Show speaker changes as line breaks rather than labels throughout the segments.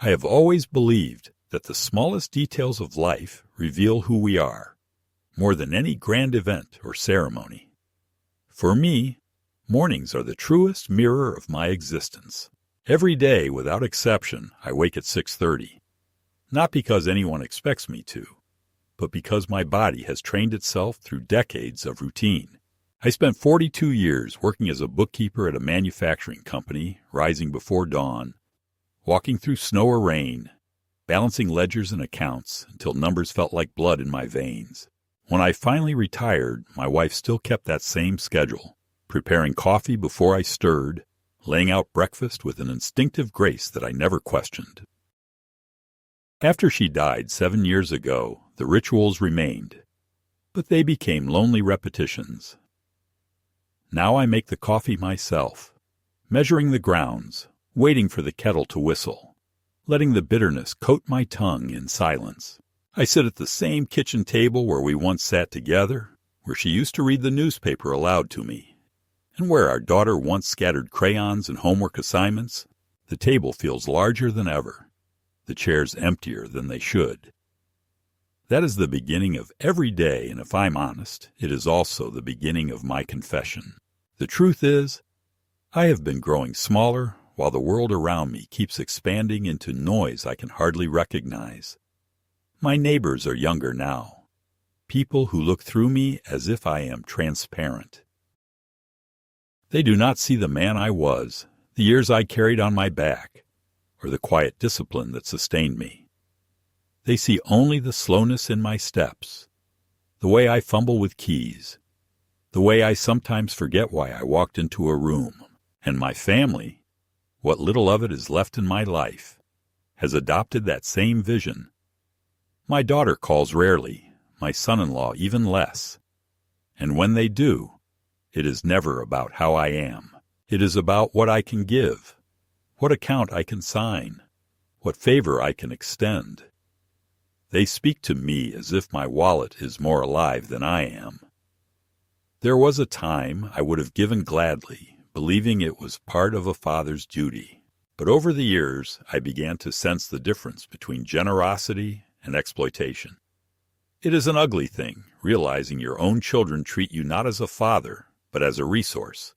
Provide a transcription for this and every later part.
I have always believed that the smallest details of life reveal who we are, more than any grand event or ceremony. For me, mornings are the truest mirror of my existence. Every day, without exception, I wake at 6:30. Not because anyone expects me to, but because my body has trained itself through decades of routine. I spent 42 years working as a bookkeeper at a manufacturing company, rising before dawn, walking through snow or rain, balancing ledgers and accounts until numbers felt like blood in my veins. When I finally retired, my wife still kept that same schedule, preparing coffee before I stirred, laying out breakfast with an instinctive grace that I never questioned. After she died 7 years ago, the rituals remained, but they became lonely repetitions. Now I make the coffee myself, measuring the grounds, waiting for the kettle to whistle, letting the bitterness coat my tongue in silence. I sit at the same kitchen table where we once sat together, where she used to read the newspaper aloud to me, and where our daughter once scattered crayons and homework assignments. The table feels larger than ever, the chairs emptier than they should. That is the beginning of every day, and if I'm honest, it is also the beginning of my confession. The truth is, I have been growing smaller while the world around me keeps expanding into noise I can hardly recognize. My neighbors are younger now, people who look through me as if I am transparent. They do not see the man I was, the years I carried on my back, or the quiet discipline that sustained me. They see only the slowness in my steps, the way I fumble with keys, the way I sometimes forget why I walked into a room. And my family, what little of it is left in my life, has adopted that same vision. My daughter calls rarely, my son-in-law even less. And when they do, it is never about how I am. It is about what I can give, what account I can sign, what favor I can extend. They speak to me as if my wallet is more alive than I am. There was a time I would have given gladly, believing it was part of a father's duty. But over the years, I began to sense the difference between generosity and exploitation. It is an ugly thing, realizing your own children treat you not as a father, but as a resource.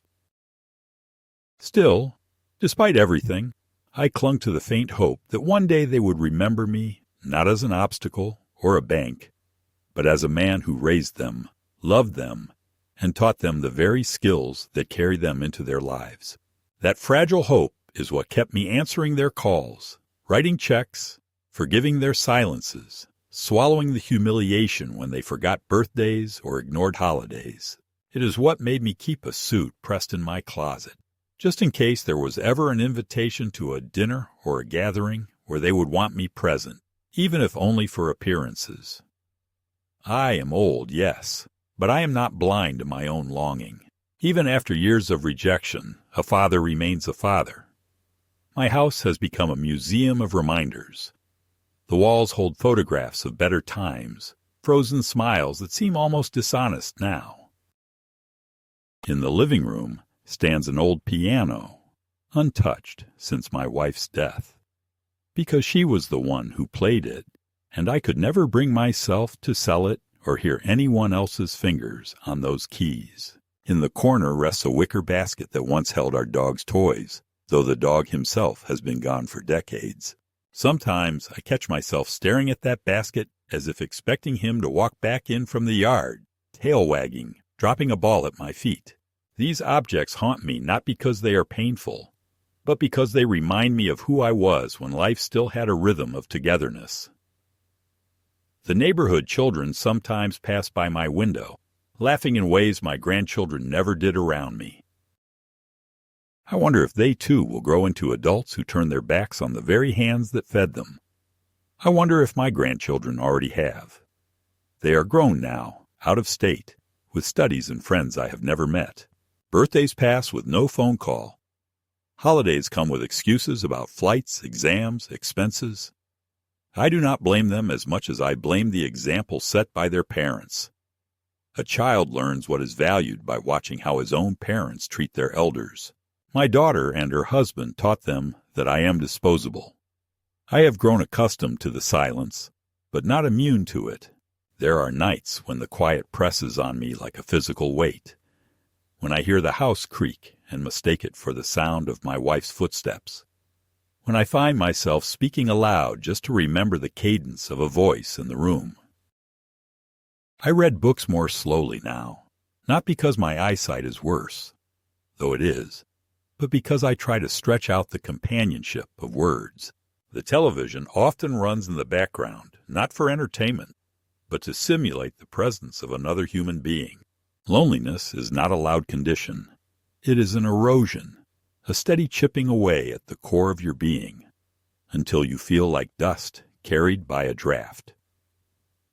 Still, despite everything, I clung to the faint hope that one day they would remember me not as an obstacle or a bank, but as a man who raised them, loved them, and taught them the very skills that carried them into their lives. That fragile hope is what kept me answering their calls, writing checks, forgiving their silences, swallowing the humiliation when they forgot birthdays or ignored holidays. It is what made me keep a suit pressed in my closet, just in case there was ever an invitation to a dinner or a gathering where they would want me present, even if only for appearances. I am old, yes, but I am not blind to my own longing. Even after years of rejection, a father remains a father. My house has become a museum of reminders. The walls hold photographs of better times, frozen smiles that seem almost dishonest now. In the living room stands an old piano, untouched since my wife's death, because she was the one who played it, and I could never bring myself to sell it or hear anyone else's fingers on those keys. In the corner rests a wicker basket that once held our dog's toys, though the dog himself has been gone for decades. Sometimes I catch myself staring at that basket as if expecting him to walk back in from the yard, tail wagging, dropping a ball at my feet. These objects haunt me not because they are painful, but because they remind me of who I was when life still had a rhythm of togetherness. The neighborhood children sometimes pass by my window, laughing in ways my grandchildren never did around me. I wonder if they too will grow into adults who turn their backs on the very hands that fed them. I wonder if my grandchildren already have. They are grown now, out of state, with studies and friends I have never met. Birthdays pass with no phone call. Holidays come with excuses about flights, exams, expenses. I do not blame them as much as I blame the example set by their parents. A child learns what is valued by watching how his own parents treat their elders. My daughter and her husband taught them that I am disposable. I have grown accustomed to the silence, but not immune to it. There are nights when the quiet presses on me like a physical weight, when I hear the house creak and mistake it for the sound of my wife's footsteps, when I find myself speaking aloud just to remember the cadence of a voice in the room. I read books more slowly now, not because my eyesight is worse, though it is, but because I try to stretch out the companionship of words. The television often runs in the background, not for entertainment, but to simulate the presence of another human being. Loneliness is not a loud condition. It is an erosion, a steady chipping away at the core of your being, until you feel like dust carried by a draft.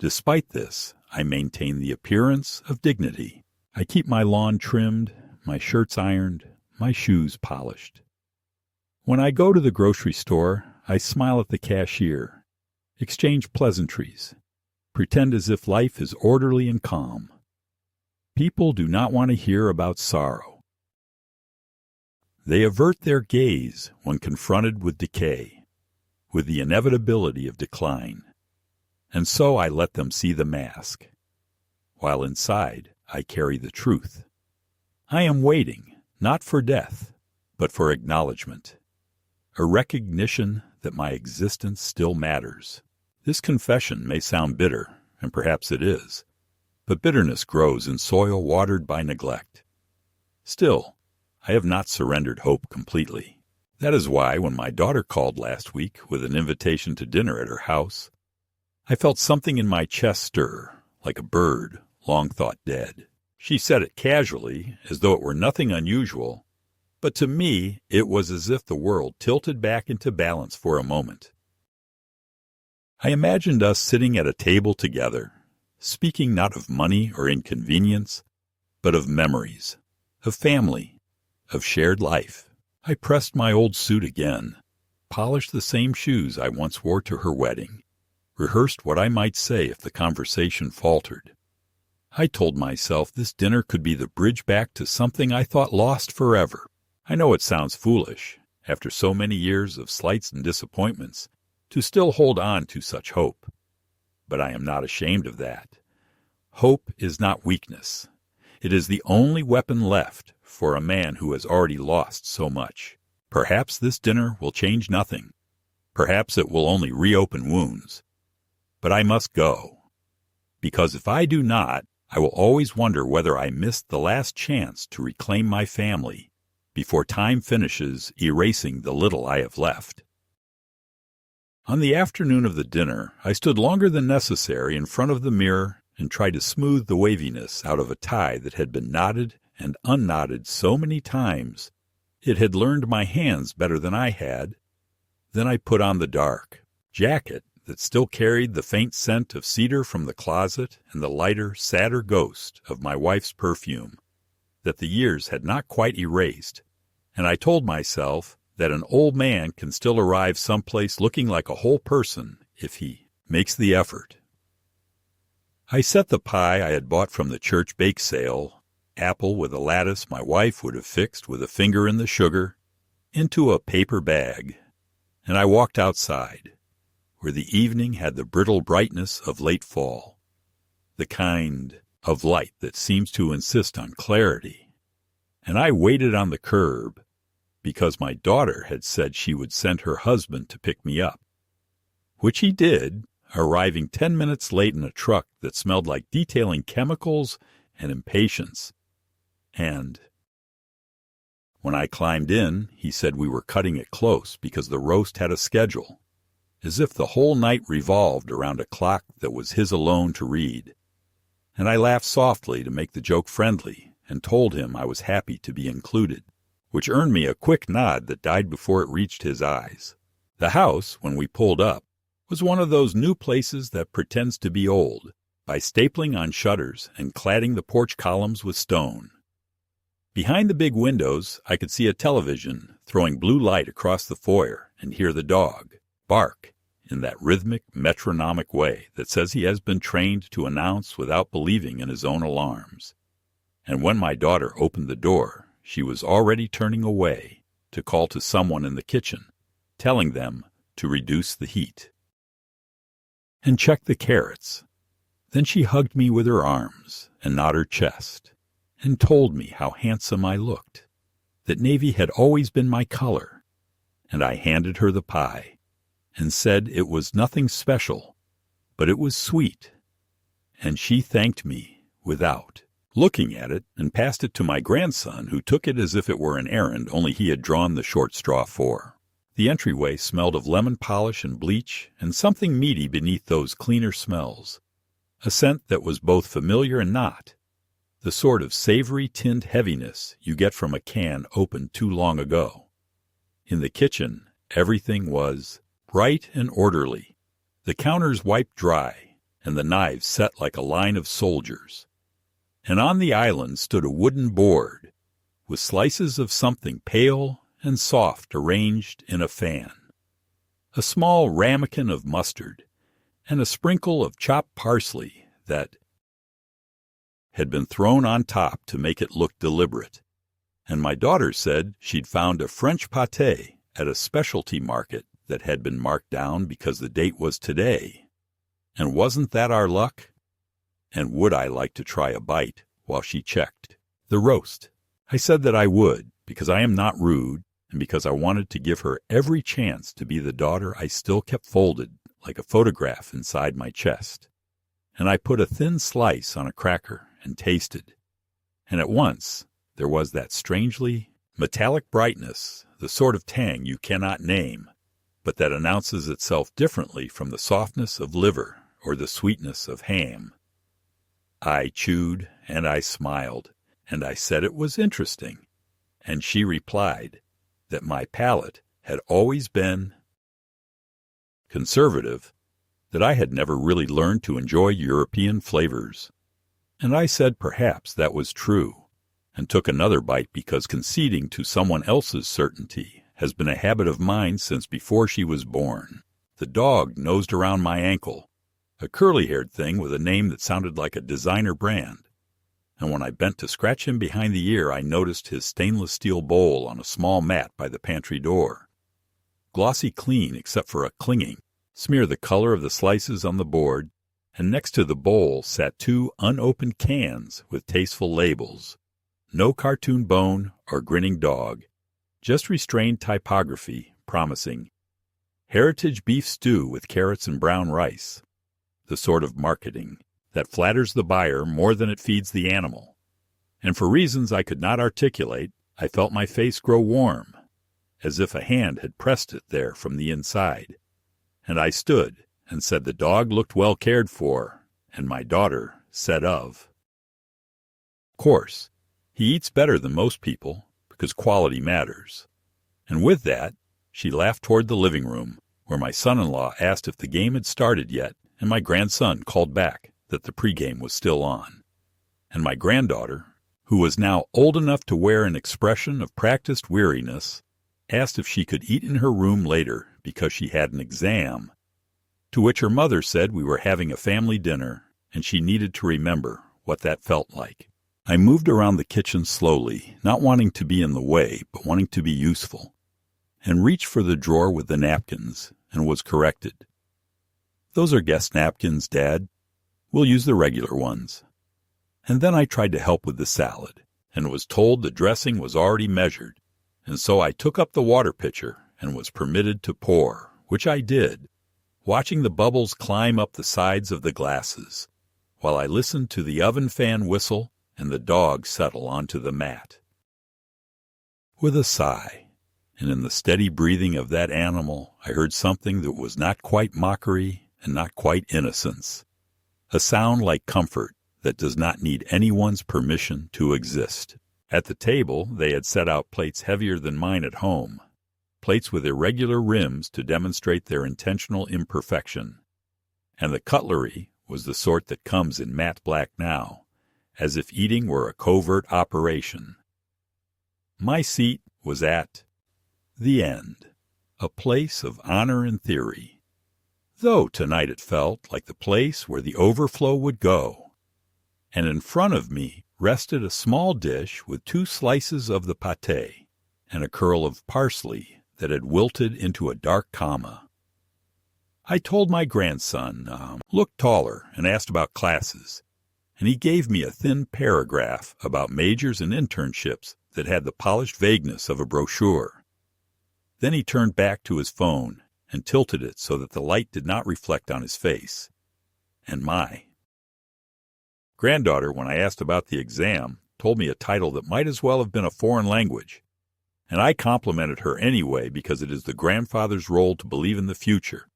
Despite this, I maintain the appearance of dignity. I keep my lawn trimmed, my shirts ironed, my shoes polished. When I go to the grocery store, I smile at the cashier, exchange pleasantries, pretend as if life is orderly and calm. People do not want to hear about sorrow. They avert their gaze when confronted with decay, with the inevitability of decline, and so I let them see the mask, while inside I carry the truth. I am waiting, not for death, but for acknowledgement, a recognition that my existence still matters. This confession may sound bitter, and perhaps it is, but bitterness grows in soil watered by neglect. Still, I have not surrendered hope completely. That is why, when my daughter called last week with an invitation to dinner at her house, I felt something in my chest stir, like a bird long thought dead. She said it casually, as though it were nothing unusual, but to me it was as if the world tilted back into balance for a moment. I imagined us sitting at a table together, speaking not of money or inconvenience, but of memories, of family, of shared life. I pressed my old suit again, polished the same shoes I once wore to her wedding, rehearsed what I might say if the conversation faltered. I told myself this dinner could be the bridge back to something I thought lost forever. I know it sounds foolish, after so many years of slights and disappointments, to still hold on to such hope. But I am not ashamed of that. Hope is not weakness. It is the only weapon left for a man who has already lost so much. Perhaps this dinner will change nothing. Perhaps it will only reopen wounds. But I must go, because if I do not, I will always wonder whether I missed the last chance to reclaim my family before time finishes erasing the little I have left. On the afternoon of the dinner, I stood longer than necessary in front of the mirror and tried to smooth the waviness out of a tie that had been knotted and unknotted so many times it had learned my hands better than I had. Then I put on the dark jacket that still carried the faint scent of cedar from the closet and the lighter, sadder ghost of my wife's perfume that the years had not quite erased, and I told myself that an old man can still arrive someplace looking like a whole person if he makes the effort. I set the pie I had bought from the church bake sale, apple with a lattice my wife would have fixed with a finger in the sugar, into a paper bag, and I walked outside, where the evening had the brittle brightness of late fall, the kind of light that seems to insist on clarity, and I waited on the curb because my daughter had said she would send her husband to pick me up, which he did, arriving 10 minutes late in a truck that smelled like detailing chemicals and impatience. And when I climbed in, he said we were cutting it close because the roast had a schedule, as if the whole night revolved around a clock that was his alone to read. And I laughed softly to make the joke friendly and told him I was happy to be included, which earned me a quick nod that died before it reached his eyes. The house, when we pulled up, was one of those new places that pretends to be old by stapling on shutters and cladding the porch columns with stone. Behind the big windows, I could see a television throwing blue light across the foyer and hear the dog bark in that rhythmic, metronomic way that says he has been trained to announce without believing in his own alarms. And when my daughter opened the door, she was already turning away to call to someone in the kitchen, telling them to reduce the heat, and checked the carrots. Then she hugged me with her arms and gnawed her chest, and told me how handsome I looked, that navy had always been my color, and I handed her the pie, and said it was nothing special, but it was sweet, and she thanked me without looking at it, and passed it to my grandson, who took it as if it were an errand only he had drawn the short straw for. The entryway smelled of lemon polish and bleach, and something meaty beneath those cleaner smells, a scent that was both familiar and not, the sort of savory tinned heaviness you get from a can opened too long ago. In the kitchen, everything was bright and orderly, the counters wiped dry, and the knives set like a line of soldiers. And on the island stood a wooden board, with slices of something pale and soft arranged in a fan, a small ramekin of mustard, and a sprinkle of chopped parsley that had been thrown on top to make it look deliberate. And my daughter said she'd found a French pâté at a specialty market that had been marked down because the date was today. And wasn't that our luck? And would I like to try a bite while she checked the roast? I said that I would, because I am not rude, and because I wanted to give her every chance to be the daughter I still kept folded like a photograph inside my chest. And I put a thin slice on a cracker and tasted, and at once there was that strangely metallic brightness, the sort of tang you cannot name, but that announces itself differently from the softness of liver or the sweetness of ham. I chewed, and I smiled, and I said it was interesting, and she replied that my palate had always been conservative, that I had never really learned to enjoy European flavors. And I said perhaps that was true, and took another bite because conceding to someone else's certainty has been a habit of mine since before she was born. The dog nosed around my ankle, a curly-haired thing with a name that sounded like a designer brand, and when I bent to scratch him behind the ear I noticed his stainless steel bowl on a small mat by the pantry door. Glossy clean except for a clinging smear the color of the slices on the board, and next to the bowl sat 2 unopened cans with tasteful labels. No cartoon bone or grinning dog, just restrained typography promising heritage beef stew with carrots and brown rice, the sort of marketing that flatters the buyer more than it feeds the animal. And for reasons I could not articulate, I felt my face grow warm, as if a hand had pressed it there from the inside. And I stood and said the dog looked well cared for, and my daughter said of course, he eats better than most people, because quality matters. And with that, she laughed toward the living room, where my son-in-law asked if the game had started yet, and my grandson called back that the pregame was still on. And my granddaughter, who was now old enough to wear an expression of practiced weariness, asked if she could eat in her room later because she had an exam, to which her mother said we were having a family dinner and she needed to remember what that felt like. I moved around the kitchen slowly, not wanting to be in the way, but wanting to be useful, and reached for the drawer with the napkins and was corrected. "Those are guest napkins, Dad. We'll use the regular ones." And then I tried to help with the salad, and was told the dressing was already measured, and so I took up the water pitcher and was permitted to pour, which I did, watching the bubbles climb up the sides of the glasses, while I listened to the oven fan whistle and the dog settle onto the mat. With a sigh, and in the steady breathing of that animal, I heard something that was not quite mockery and not quite innocence, a sound like comfort that does not need anyone's permission to exist. At the table, they had set out plates heavier than mine at home, plates with irregular rims to demonstrate their intentional imperfection, and the cutlery was the sort that comes in matte black now, as if eating were a covert operation. My seat was at the end, a place of honor in theory, though tonight it felt like the place where the overflow would go. And in front of me rested a small dish with 2 slices of the pâté and a curl of parsley that had wilted into a dark comma. I told my grandson, looked taller, and asked about classes, and he gave me a thin paragraph about majors and internships that had the polished vagueness of a brochure. Then he turned back to his phone and tilted it so that the light did not reflect on his face. And my granddaughter, when I asked about the exam, told me a title that might as well have been a foreign language. And I complimented her anyway because it is the grandfather's role to believe in the future,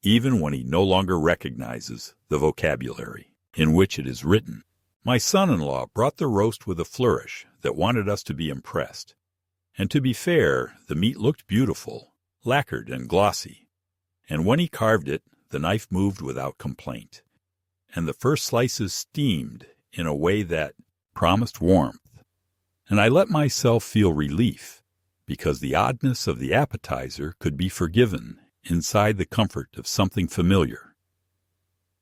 even when he no longer recognizes the vocabulary in which it is written. My son-in-law brought the roast with a flourish that wanted us to be impressed. And to be fair, the meat looked beautiful, lacquered and glossy. And when he carved it, the knife moved without complaint. And the first slices steamed in a way that promised warmth. And I let myself feel relief, because the oddness of the appetizer could be forgiven inside the comfort of something familiar.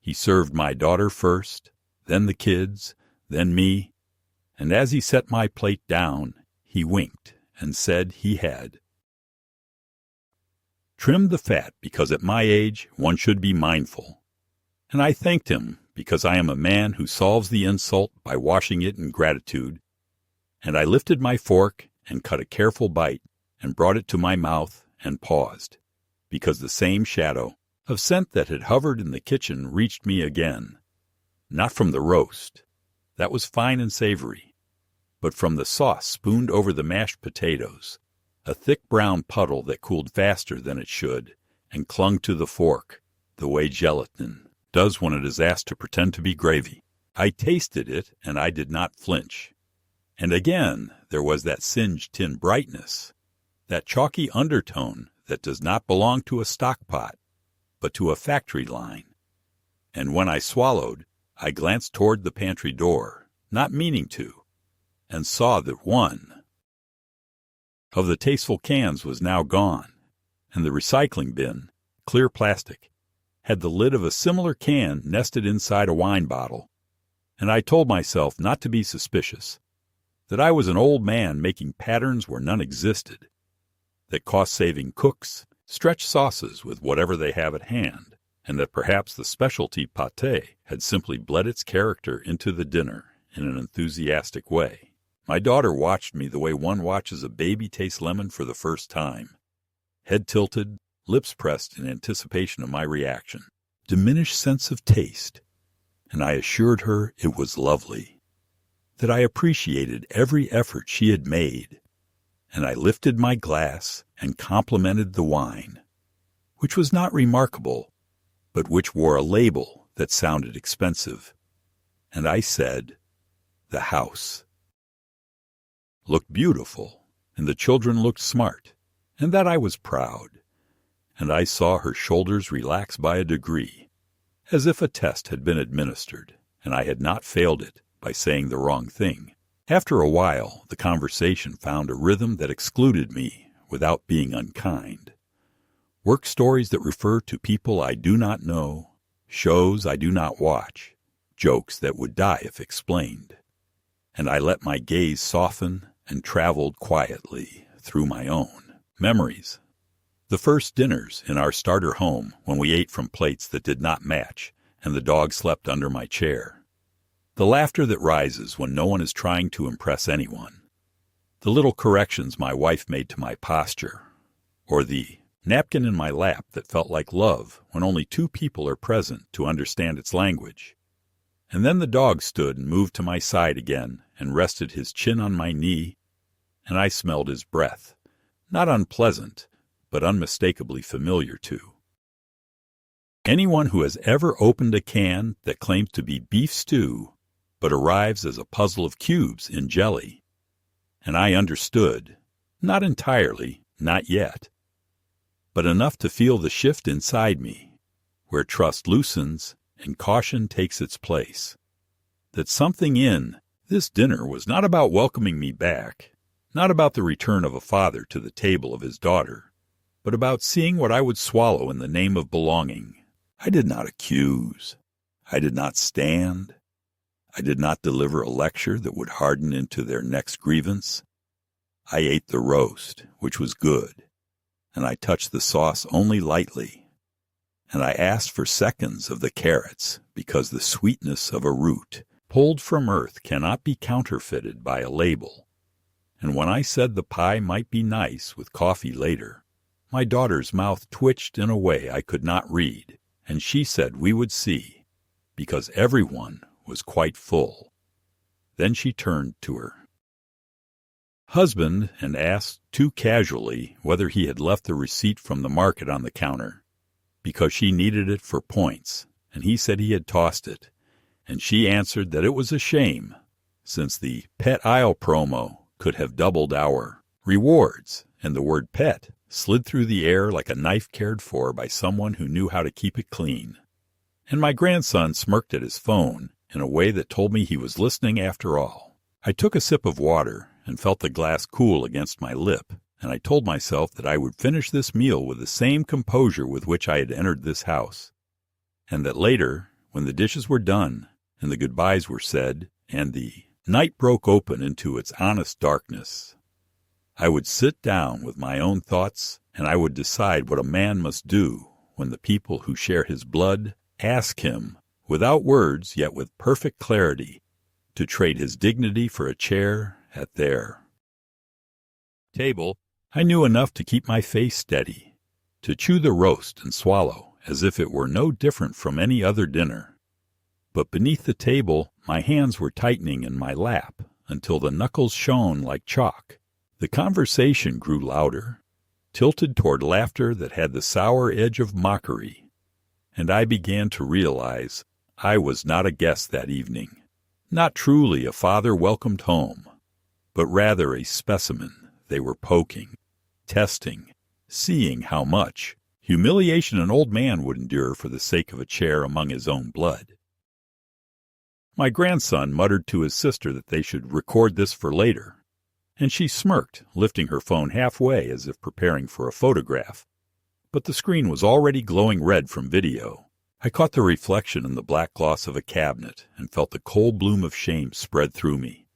He served my daughter first, then the kids, then me, and as he set my plate down, he winked and said he had trimmed the fat because at my age one should be mindful. And I thanked him because I am a man who solves the insult by washing it in gratitude, and I lifted my fork and cut a careful bite and brought it to my mouth and paused, because the same shadow of scent that had hovered in the kitchen reached me again, not from the roast, that was fine and savory, but from the sauce spooned over the mashed potatoes, a thick brown puddle that cooled faster than it should and clung to the fork, the way gelatin does when it is asked to pretend to be gravy. I tasted it, and I did not flinch. And again there was that singed tin brightness, that chalky undertone that does not belong to a stock pot, but to a factory line. And when I swallowed, I glanced toward the pantry door, not meaning to, and saw that one of the tasteful cans was now gone, and the recycling bin, clear plastic, had the lid of a similar can nested inside a wine bottle. And I told myself not to be suspicious, that I was an old man making patterns where none existed, that cost-saving cooks stretch sauces with whatever they have at hand, and that perhaps the specialty pâté had simply bled its character into the dinner in an enthusiastic way. My daughter watched me the way one watches a baby taste lemon for the first time, head tilted, lips pressed in anticipation of my reaction, diminished sense of taste, and I assured her it was lovely, that I appreciated every effort she had made, and I lifted my glass and complimented the wine, which was not remarkable, but which wore a label that sounded expensive. And I said, the house looked beautiful, and the children looked smart, and that I was proud. And I saw her shoulders relax by a degree, as if a test had been administered, and I had not failed it by saying the wrong thing. After a while, the conversation found a rhythm that excluded me without being unkind. Work stories that refer to people I do not know, shows I do not watch, jokes that would die if explained. And I let my gaze soften and traveled quietly through my own memories. The first dinners in our starter home, when we ate from plates that did not match and the dog slept under my chair. The laughter that rises when no one is trying to impress anyone. The little corrections my wife made to my posture, or the napkin in my lap that felt like love when only two people are present to understand its language. And then the dog stood and moved to my side again and rested his chin on my knee, and I smelled his breath, not unpleasant, but unmistakably familiar too. Anyone who has ever opened a can that claims to be beef stew but arrives as a puzzle of cubes in jelly. And I understood, not entirely, not yet, but enough to feel the shift inside me, where trust loosens and caution takes its place. That something in this dinner was not about welcoming me back, not about the return of a father to the table of his daughter, but about seeing what I would swallow in the name of belonging. I did not accuse. I did not stand. I did not deliver a lecture that would harden into their next grievance. I ate the roast, which was good, and I touched the sauce only lightly. and I asked for seconds of the carrots because the sweetness of a root pulled from earth cannot be counterfeited by a label. And when I said the pie might be nice with coffee later, my daughter's mouth twitched in a way I could not read, and she said we would see, because everyone was quite full. Then she turned to her husband and asked too casually whether he had left the receipt from the market on the counter, because she needed it for points, and he said he had tossed it, and she answered that it was a shame, since the pet aisle promo could have doubled our rewards, and the word pet slid through the air like a knife cared for by someone who knew how to keep it clean. And my grandson smirked at his phone in a way that told me he was listening after all. I took a sip of water and felt the glass cool against my lip, and I told myself that I would finish this meal with the same composure with which I had entered this house, and that later, when the dishes were done and the goodbyes were said and the night broke open into its honest darkness, I would sit down with my own thoughts, and I would decide what a man must do when the people who share his blood ask him, without words yet with perfect clarity, to trade his dignity for a chair at their table. I knew enough to keep my face steady, to chew the roast and swallow as if it were no different from any other dinner. But beneath the table my hands were tightening in my lap until the knuckles shone like chalk. The conversation grew louder, tilted toward laughter that had the sour edge of mockery, and I began to realize I was not a guest that evening, not truly a father welcomed home, but rather a specimen they were poking, testing, seeing how much humiliation an old man would endure for the sake of a chair among his own blood. My grandson muttered to his sister that they should record this for later, and she smirked, lifting her phone halfway as if preparing for a photograph. But the screen was already glowing red from video. I caught the reflection in the black gloss of a cabinet and felt the cold bloom of shame spread through me,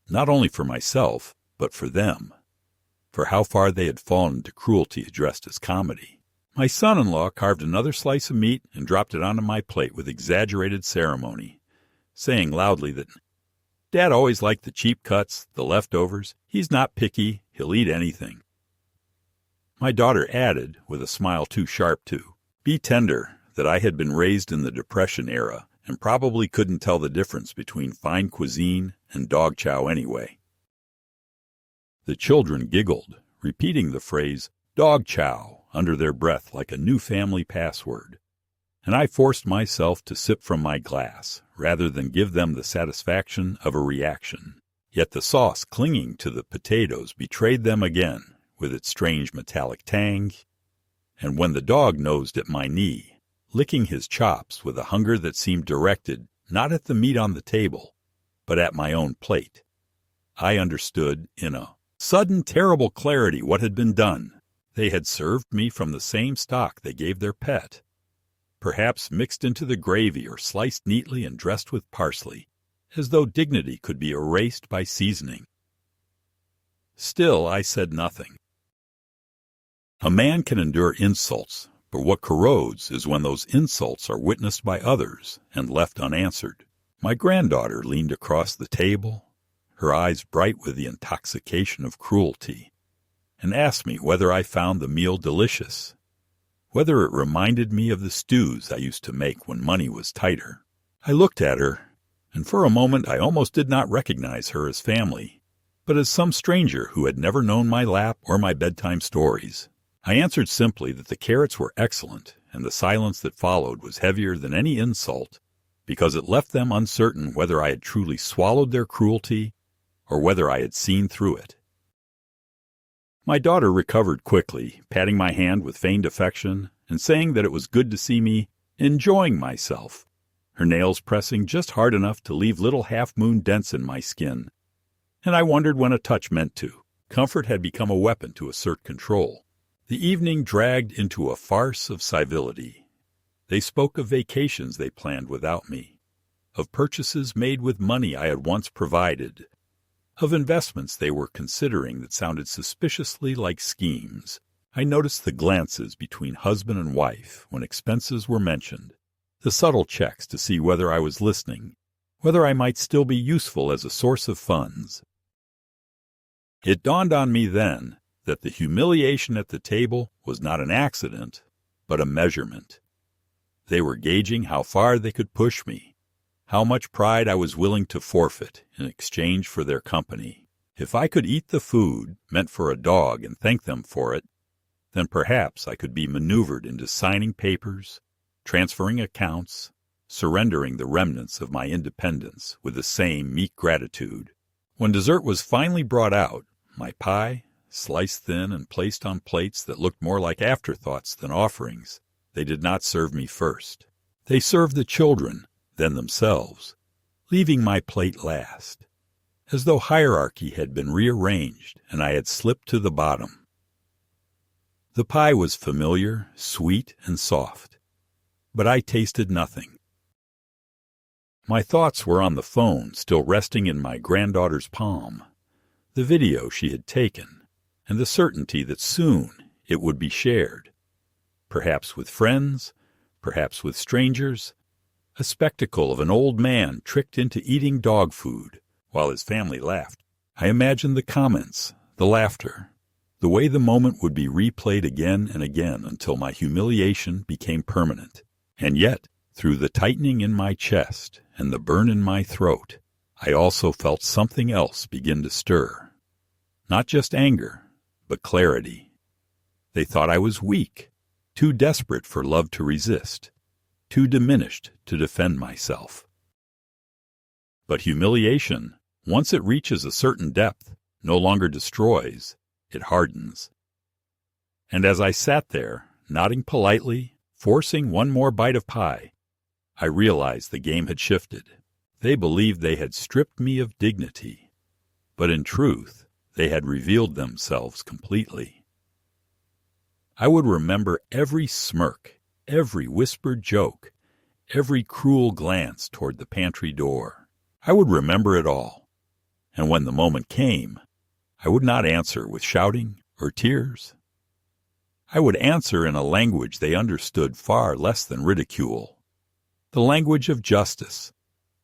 not only for myself, but for them, for how far they had fallen into cruelty addressed as comedy. My son-in-law carved another slice of meat and dropped it onto my plate with exaggerated ceremony, saying loudly that Dad always liked the cheap cuts, the leftovers. He's not picky. He'll eat anything. My daughter added, with a smile too sharp to be tender, that I had been raised in the Depression era and probably couldn't tell the difference between fine cuisine and dog chow anyway. The children giggled, repeating the phrase dog chow under their breath like a new family password, and I forced myself to sip from my glass rather than give them the satisfaction of a reaction. Yet the sauce clinging to the potatoes betrayed them again with its strange metallic tang, and when the dog nosed at my knee, licking his chops with a hunger that seemed directed not at the meat on the table, but at my own plate, I understood in a sudden terrible clarity what had been done. They had served me from the same stock they gave their pet, perhaps mixed into the gravy or sliced neatly and dressed with parsley, as though dignity could be erased by seasoning. Still, I said nothing. A man can endure insults, but what corrodes is when those insults are witnessed by others and left unanswered. My granddaughter leaned across the table, her eyes bright with the intoxication of cruelty, and asked me whether I found the meal delicious, whether it reminded me of the stews I used to make when money was tighter. I looked at her, and for a moment I almost did not recognize her as family, but as some stranger who had never known my lap or my bedtime stories. I answered simply that the carrots were excellent, and the silence that followed was heavier than any insult, because it left them uncertain whether I had truly swallowed their cruelty or whether I had seen through it. My daughter recovered quickly, patting my hand with feigned affection and saying that it was good to see me enjoying myself, her nails pressing just hard enough to leave little half-moon dents in my skin. And I wondered when a touch meant to. Comfort had become a weapon to assert control. The evening dragged into a farce of civility. They spoke of vacations they planned without me, of purchases made with money I had once provided, of investments they were considering that sounded suspiciously like schemes, I noticed the glances between husband and wife when expenses were mentioned, the subtle checks to see whether I was listening, whether I might still be useful as a source of funds. It dawned on me then that the humiliation at the table was not an accident, but a measurement. They were gauging how far they could push me, how much pride I was willing to forfeit in exchange for their company. If I could eat the food meant for a dog and thank them for it, then perhaps I could be maneuvered into signing papers, transferring accounts, surrendering the remnants of my independence with the same meek gratitude. When dessert was finally brought out, my pie, sliced thin and placed on plates that looked more like afterthoughts than offerings, they did not serve me first. They served the children, then themselves, leaving my plate last, as though hierarchy had been rearranged and I had slipped to the bottom. The pie was familiar, sweet, and soft, but I tasted nothing. My thoughts were on the phone still resting in my granddaughter's palm, the video she had taken, and the certainty that soon it would be shared, perhaps with friends, perhaps with strangers, a spectacle of an old man tricked into eating dog food while his family laughed. I imagined the comments, the laughter, the way the moment would be replayed again and again until my humiliation became permanent. And yet, through the tightening in my chest and the burn in my throat, I also felt something else begin to stir. Not just anger, but clarity. They thought I was weak, too desperate for love to resist, too diminished to defend myself. But humiliation, once it reaches a certain depth, no longer destroys, it hardens. And as I sat there, nodding politely, forcing one more bite of pie, I realized the game had shifted. They believed they had stripped me of dignity, but in truth, they had revealed themselves completely. I would remember every smirk, every whispered joke, every cruel glance toward the pantry door. I would remember it all, and when the moment came, I would not answer with shouting or tears. I would answer in a language they understood far less than ridicule, the language of justice,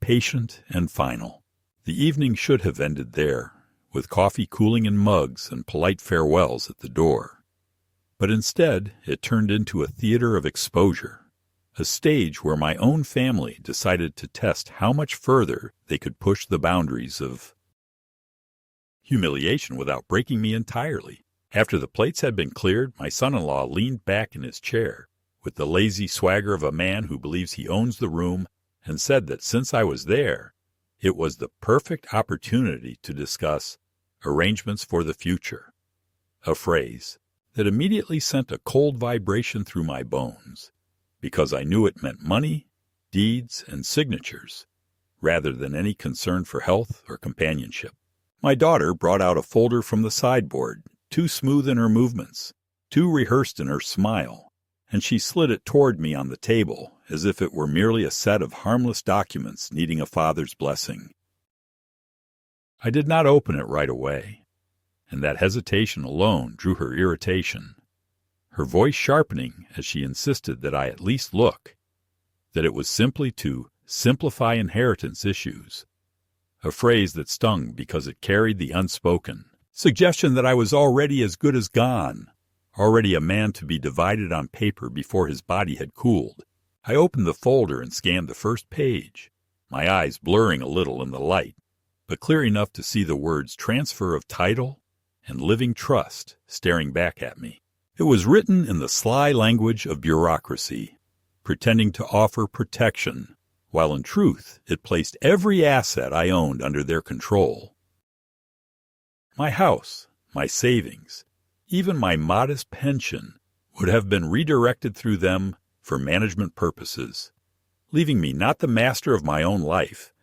patient and final. The evening should have ended there, with coffee cooling in mugs and polite farewells at the door. But instead, it turned into a theater of exposure, a stage where my own family decided to test how much further they could push the boundaries of humiliation without breaking me entirely. After the plates had been cleared, my son-in-law leaned back in his chair, with the lazy swagger of a man who believes he owns the room, and said that since I was there, it was the perfect opportunity to discuss arrangements for the future, a phrase that immediately sent a cold vibration through my bones, because I knew it meant money, deeds, and signatures, rather than any concern for health or companionship. My daughter brought out a folder from the sideboard, too smooth in her movements, too rehearsed in her smile, and she slid it toward me on the table as if it were merely a set of harmless documents needing a father's blessing. I did not open it right away, and that hesitation alone drew her irritation, her voice sharpening as she insisted that I at least look, that it was simply to simplify inheritance issues, a phrase that stung because it carried the unspoken suggestion that I was already as good as gone, already a man to be divided on paper before his body had cooled. I opened the folder and scanned the first page, my eyes blurring a little in the light, but clear enough to see the words transfer of title and living trust staring back at me. It was written in the sly language of bureaucracy, pretending to offer protection, while in truth it placed every asset I owned under their control. My house, my savings, even my modest pension would have been redirected through them for management purposes, leaving me not the master of my own life,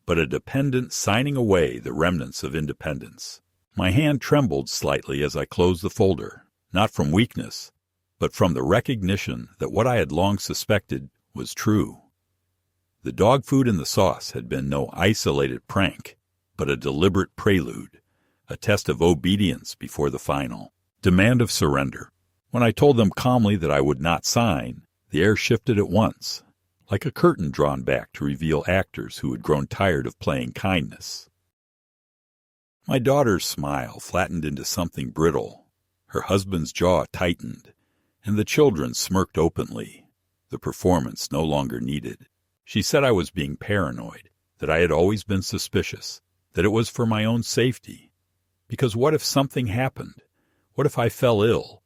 but a dependent signing away the remnants of independence. My hand trembled slightly as I closed the folder, not from weakness, but from the recognition that what I had long suspected was true. The dog food in the sauce had been no isolated prank, but a deliberate prelude, a test of obedience before the final demand of surrender. When I told them calmly that I would not sign, the air shifted at once, like a curtain drawn back to reveal actors who had grown tired of playing kindness. My daughter's smile flattened into something brittle. Her husband's jaw tightened, and the children smirked openly. The performance no longer needed. She said I was being paranoid, that I had always been suspicious, that it was for my own safety. Because what if something happened? What if I fell ill?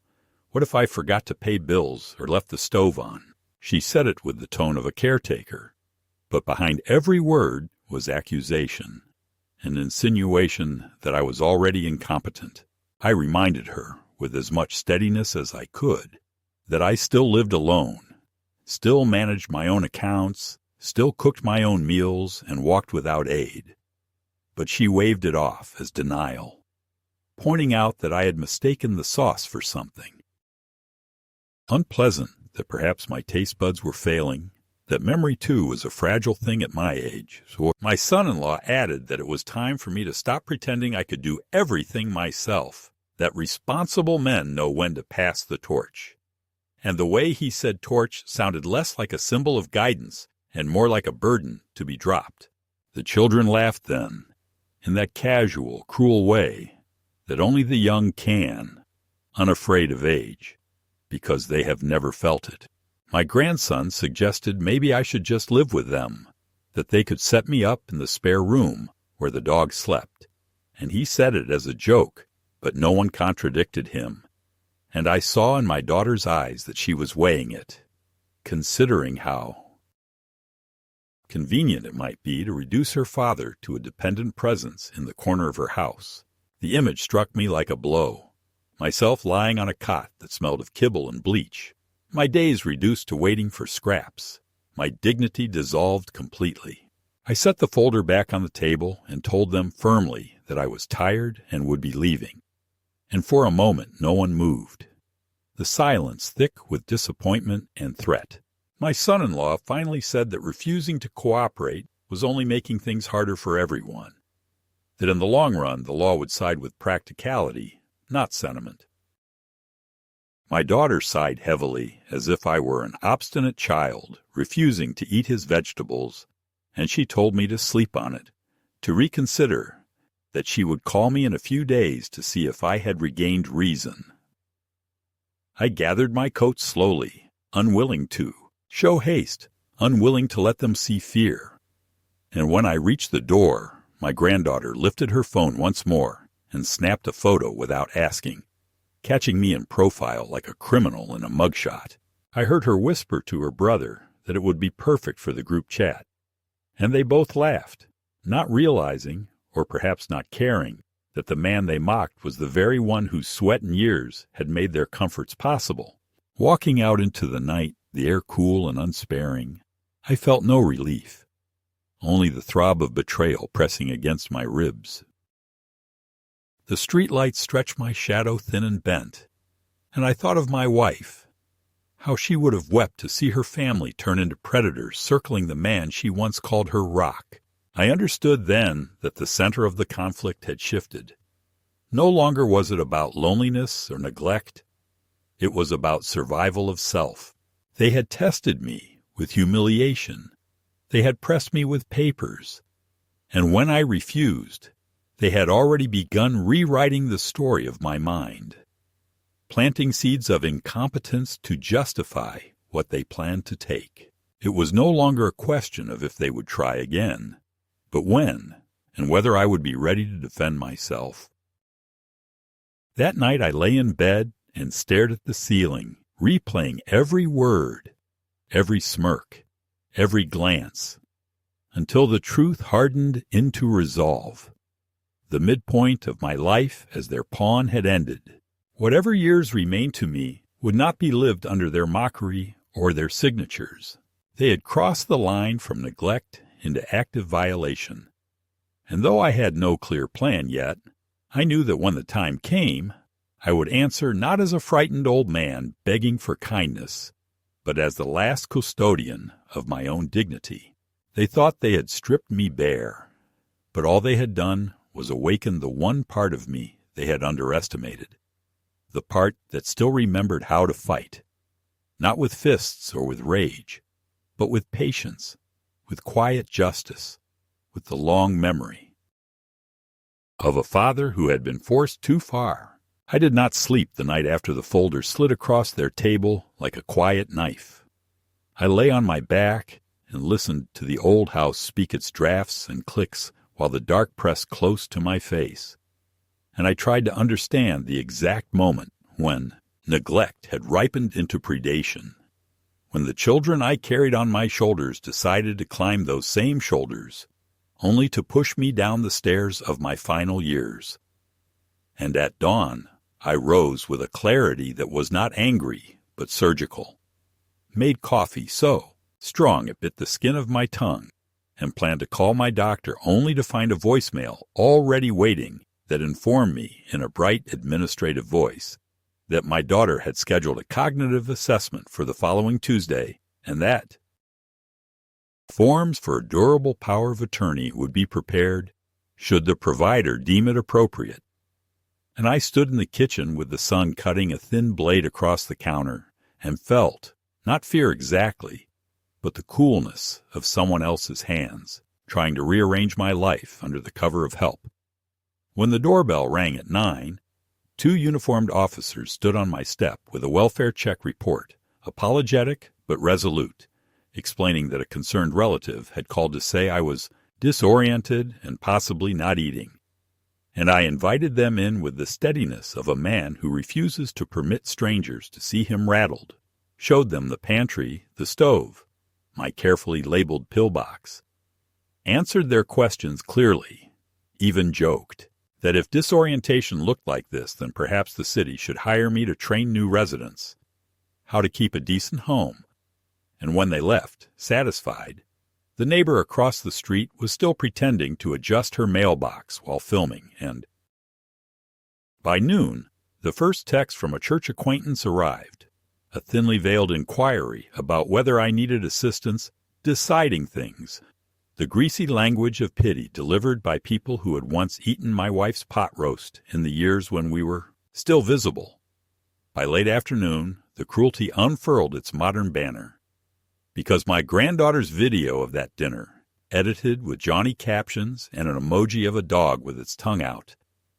What if I forgot to pay bills or left the stove on? She said it with the tone of a caretaker. But behind every word was accusation, an insinuation that I was already incompetent. I reminded her, with as much steadiness as I could, that I still lived alone, still managed my own accounts, still cooked my own meals, and walked without aid. But she waved it off as denial, pointing out that I had mistaken the sauce for something. Unpleasant that perhaps my taste buds were failing, that memory too was a fragile thing at my age, so my son-in-law added that it was time for me to stop pretending I could do everything myself, that responsible men know when to pass the torch. And the way he said torch sounded less like a symbol of guidance and more like a burden to be dropped. The children laughed then, in that casual, cruel way that only the young can, unafraid of age, because they have never felt it. My grandson suggested maybe I should just live with them, that they could set me up in the spare room where the dog slept, and he said it as a joke, but no one contradicted him, and I saw in my daughter's eyes that she was weighing it, considering how convenient it might be to reduce her father to a dependent presence in the corner of her house. The image struck me like a blow. Myself lying on a cot that smelled of kibble and bleach, my days reduced to waiting for scraps, my dignity dissolved completely. I set the folder back on the table and told them firmly that I was tired and would be leaving. And for a moment no one moved, the silence thick with disappointment and threat. My son-in-law finally said that refusing to cooperate was only making things harder for everyone, that in the long run the law would side with practicality, not sentiment. My daughter sighed heavily, as if I were an obstinate child refusing to eat his vegetables, and she told me to sleep on it, to reconsider, that she would call me in a few days to see if I had regained reason. I gathered my coat slowly, unwilling to show haste, unwilling to let them see fear. And when I reached the door, my granddaughter lifted her phone once more and snapped a photo without asking, catching me in profile like a criminal in a mugshot. I heard her whisper to her brother that it would be perfect for the group chat, and they both laughed, not realizing, or perhaps not caring, that the man they mocked was the very one whose sweat and years had made their comforts possible. Walking out into the night, the air cool and unsparing, I felt no relief, only the throb of betrayal pressing against my ribs. The streetlights stretched my shadow thin and bent, and I thought of my wife, how she would have wept to see her family turn into predators circling the man she once called her rock. I understood then that the center of the conflict had shifted. No longer was it about loneliness or neglect. It was about survival of self. They had tested me with humiliation. They had pressed me with papers. And when I refused, they had already begun rewriting the story of my mind, planting seeds of incompetence to justify what they planned to take. It was no longer a question of if they would try again, but when, and whether I would be ready to defend myself. That night I lay in bed and stared at the ceiling, replaying every word, every smirk, every glance, until the truth hardened into resolve. The midpoint of my life as their pawn had ended. Whatever years remained to me would not be lived under their mockery or their signatures. They had crossed the line from neglect into active violation. And though I had no clear plan yet, I knew that when the time came, I would answer not as a frightened old man begging for kindness, but as the last custodian of my own dignity. They thought they had stripped me bare, but all they had done was awaken the one part of me they had underestimated. the part that still remembered how to fight, not with fists or with rage, but with patience, with quiet justice, with the long memory of a father who had been forced too far. I did not sleep the night after the folder slid across their table like a quiet knife. I lay on my back and listened to the old house speak its drafts and clicks while the dark pressed close to my face. And I tried to understand the exact moment when neglect had ripened into predation, when the children I carried on my shoulders decided to climb those same shoulders, only to push me down the stairs of my final years. And at dawn, I rose with a clarity that was not angry, but surgical, made coffee so strong it bit the skin of my tongue, and planned to call my doctor only to find a voicemail already waiting that informed me in a bright administrative voice that my daughter had scheduled a cognitive assessment for the following Tuesday, and that forms for a durable power of attorney would be prepared should the provider deem it appropriate. And I stood in the kitchen with the sun cutting a thin blade across the counter and felt, not fear exactly, but the coolness of someone else's hands, trying to rearrange my life under the cover of help. When the doorbell rang at 9, 2 uniformed officers stood on my step with a welfare check report, apologetic but resolute, explaining that a concerned relative had called to say I was disoriented and possibly not eating. And I invited them in with the steadiness of a man who refuses to permit strangers to see him rattled, showed them the pantry, the stove, my carefully labeled pillbox, answered their questions clearly, even joked that if disorientation looked like this, then perhaps the city should hire me to train new residents how to keep a decent home. And when they left, satisfied, the neighbor across the street was still pretending to adjust her mailbox while filming, and by noon, the first text from a church acquaintance arrived, a thinly veiled inquiry about whether I needed assistance deciding things, the greasy language of pity delivered by people who had once eaten my wife's pot roast in the years when we were still visible. By late afternoon, the cruelty unfurled its modern banner, because my granddaughter's video of that dinner, edited with jaunty captions and an emoji of a dog with its tongue out,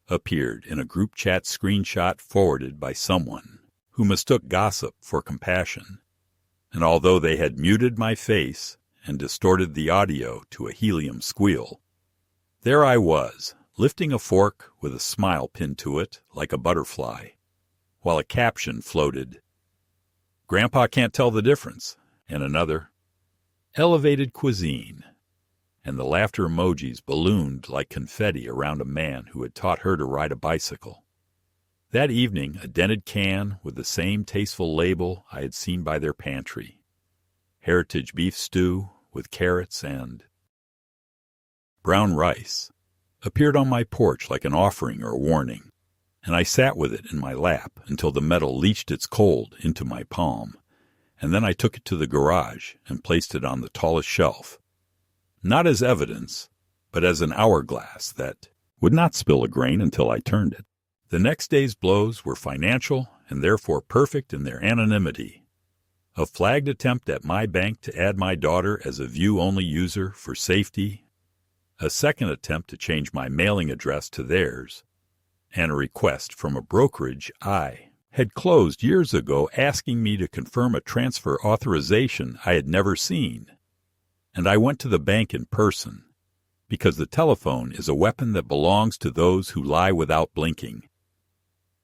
appeared in a group chat screenshot forwarded by someone who mistook gossip for compassion. And although they had muted my face and distorted the audio to a helium squeal, there I was, lifting a fork with a smile pinned to it like a butterfly, while a caption floated, "Grandpa can't tell the difference," and another, "Elevated cuisine," and the laughter emojis ballooned like confetti around a man who had taught her to ride a bicycle. That evening, a dented can with the same tasteful label I had seen by their pantry, heritage beef stew with carrots and brown rice, appeared on my porch like an offering or a warning, and I sat with it in my lap until the metal leached its cold into my palm, and then I took it to the garage and placed it on the tallest shelf, not as evidence, but as an hourglass that would not spill a grain until I turned it. The next day's blows were financial and therefore perfect in their anonymity. A flagged attempt at my bank to add my daughter as a view-only user for safety, a second attempt to change my mailing address to theirs, and a request from a brokerage I had closed years ago asking me to confirm a transfer authorization I had never seen. And I went to the bank in person, because the telephone is a weapon that belongs to those who lie without blinking.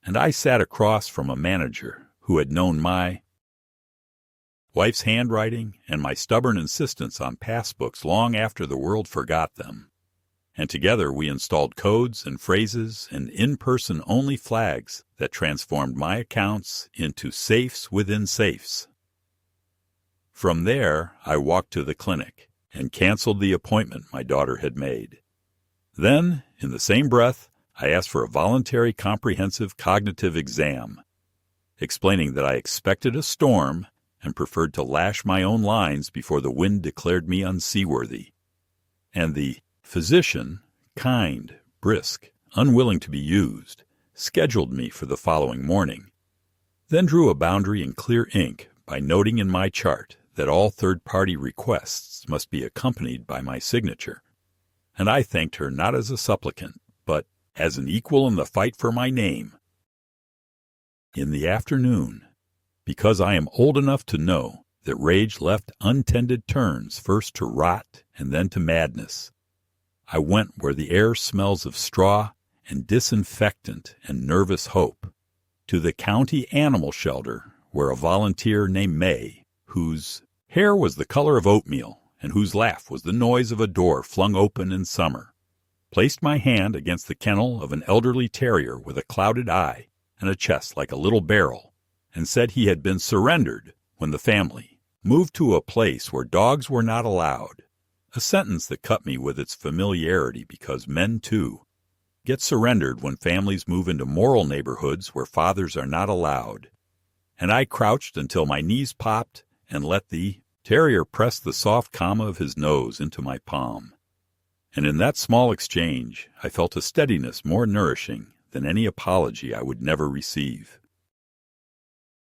And I sat across from a manager who had known my wife's handwriting and my stubborn insistence on passbooks long after the world forgot them. And together we installed codes and phrases and in-person only flags that transformed my accounts into safes within safes. From there, I walked to the clinic and canceled the appointment my daughter had made. Then, in the same breath, I asked for a voluntary comprehensive cognitive exam, explaining that I expected a storm and preferred to lash my own lines before the wind declared me unseaworthy. And the physician, kind, brisk, unwilling to be used, scheduled me for the following morning, then drew a boundary in clear ink by noting in my chart that all third-party requests must be accompanied by my signature. And I thanked her not as a supplicant, but as an equal in the fight for my name. In the afternoon, because I am old enough to know that rage left untended turns first to rot and then to madness, I went where the air smells of straw and disinfectant and nervous hope, to the county animal shelter where a volunteer named May, whose hair was the color of oatmeal and whose laugh was the noise of a door flung open in summer, placed my hand against the kennel of an elderly terrier with a clouded eye and a chest like a little barrel, and said he had been surrendered when the family moved to a place where dogs were not allowed, a sentence that cut me with its familiarity because men, too, get surrendered when families move into moral neighborhoods where fathers are not allowed. And I crouched until my knees popped and let the terrier press the soft comma of his nose into my palm. And in that small exchange, I felt a steadiness more nourishing than any apology I would never receive.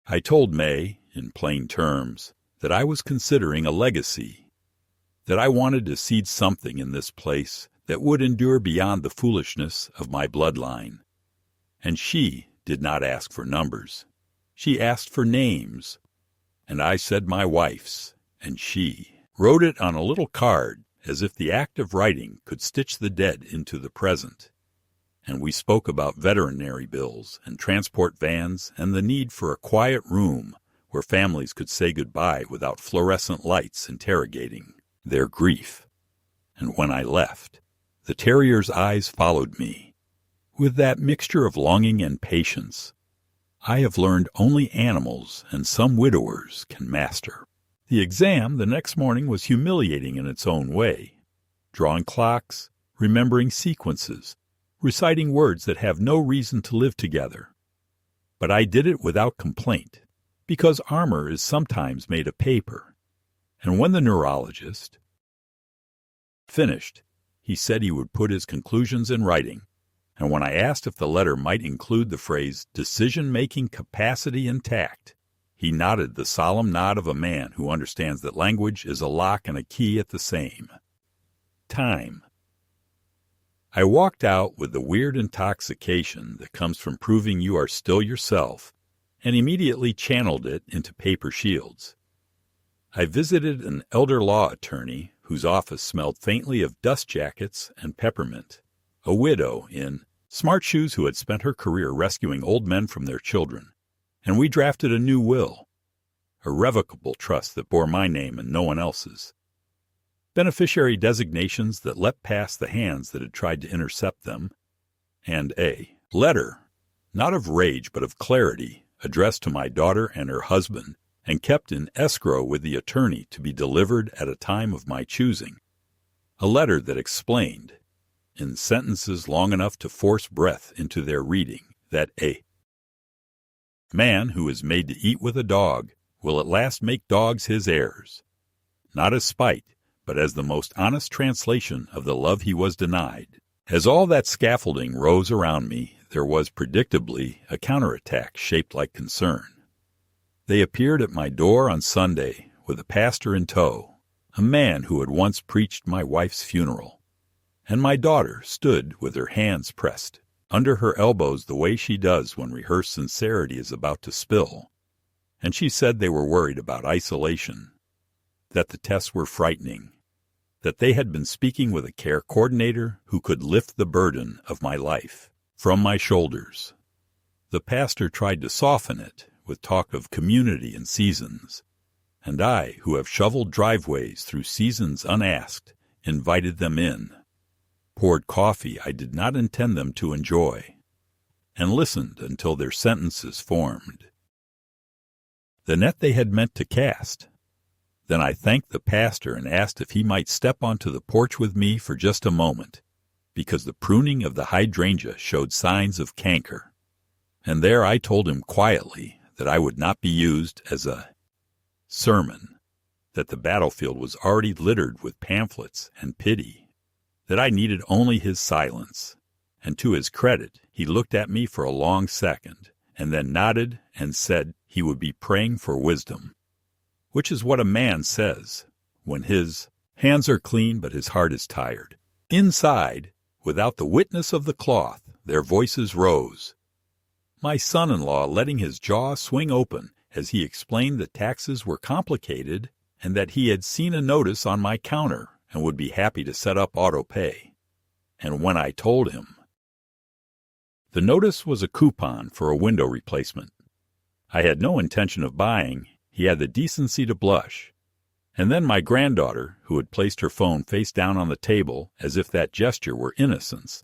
I told May, in plain terms, that I was considering a legacy, that I wanted to seed something in this place that would endure beyond the foolishness of my bloodline. And she did not ask for numbers. She asked for names. And I said my wife's, and she wrote it on a little card as if the act of writing could stitch the dead into the present. And we spoke about veterinary bills and transport vans and the need for a quiet room where families could say goodbye without fluorescent lights interrogating their grief. And when I left, the terrier's eyes followed me, with that mixture of longing and patience I have learned only animals and some widowers can master. The exam the next morning was humiliating in its own way, drawing clocks, remembering sequences, reciting words that have no reason to live together. But I did it without complaint, because armor is sometimes made of paper. And when the neurologist finished, he said he would put his conclusions in writing, and when I asked if the letter might include the phrase decision-making capacity intact, he nodded the solemn nod of a man who understands that language is a lock and a key at the same time. I walked out with the weird intoxication that comes from proving you are still yourself, and immediately channeled it into paper shields. I visited an elder law attorney whose office smelled faintly of dust jackets and peppermint, a widow in smart shoes who had spent her career rescuing old men from their children, and we drafted a new will, a revocable trust that bore my name and no one else's, beneficiary designations that leapt past the hands that had tried to intercept them, and a letter, not of rage but of clarity, addressed to my daughter and her husband, and kept in escrow with the attorney to be delivered at a time of my choosing. A letter that explained, in sentences long enough to force breath into their reading, that a man who is made to eat with a dog will at last make dogs his heirs, not as spite, but as the most honest translation of the love he was denied. As all that scaffolding rose around me, there was predictably a counterattack shaped like concern. They appeared at my door on Sunday with a pastor in tow, a man who had once preached my wife's funeral, and my daughter stood with her hands pressed under her elbows the way she does when rehearsed sincerity is about to spill, and she said they were worried about isolation, that the tests were frightening, that they had been speaking with a care coordinator who could lift the burden of my life from my shoulders. The pastor tried to soften it with talk of community and seasons, and I, who have shoveled driveways through seasons unasked, invited them in, poured coffee I did not intend them to enjoy, and listened until their sentences formed the net they had meant to cast. Then I thanked the pastor and asked if he might step onto the porch with me for just a moment, because the pruning of the hydrangea showed signs of canker. And there I told him quietly that I would not be used as a sermon, that the battlefield was already littered with pamphlets and pity, that I needed only his silence, and to his credit, he looked at me for a long second, and then nodded and said he would be praying for wisdom, which is what a man says when his hands are clean but his heart is tired. Inside, without the witness of the cloth, their voices rose. My son-in-law letting his jaw swing open as he explained that taxes were complicated and that he had seen a notice on my counter and would be happy to set up auto pay. And when I told him, the notice was a coupon for a window replacement. I had no intention of buying. He had the decency to blush. And then my granddaughter, who had placed her phone face down on the table as if that gesture were innocence,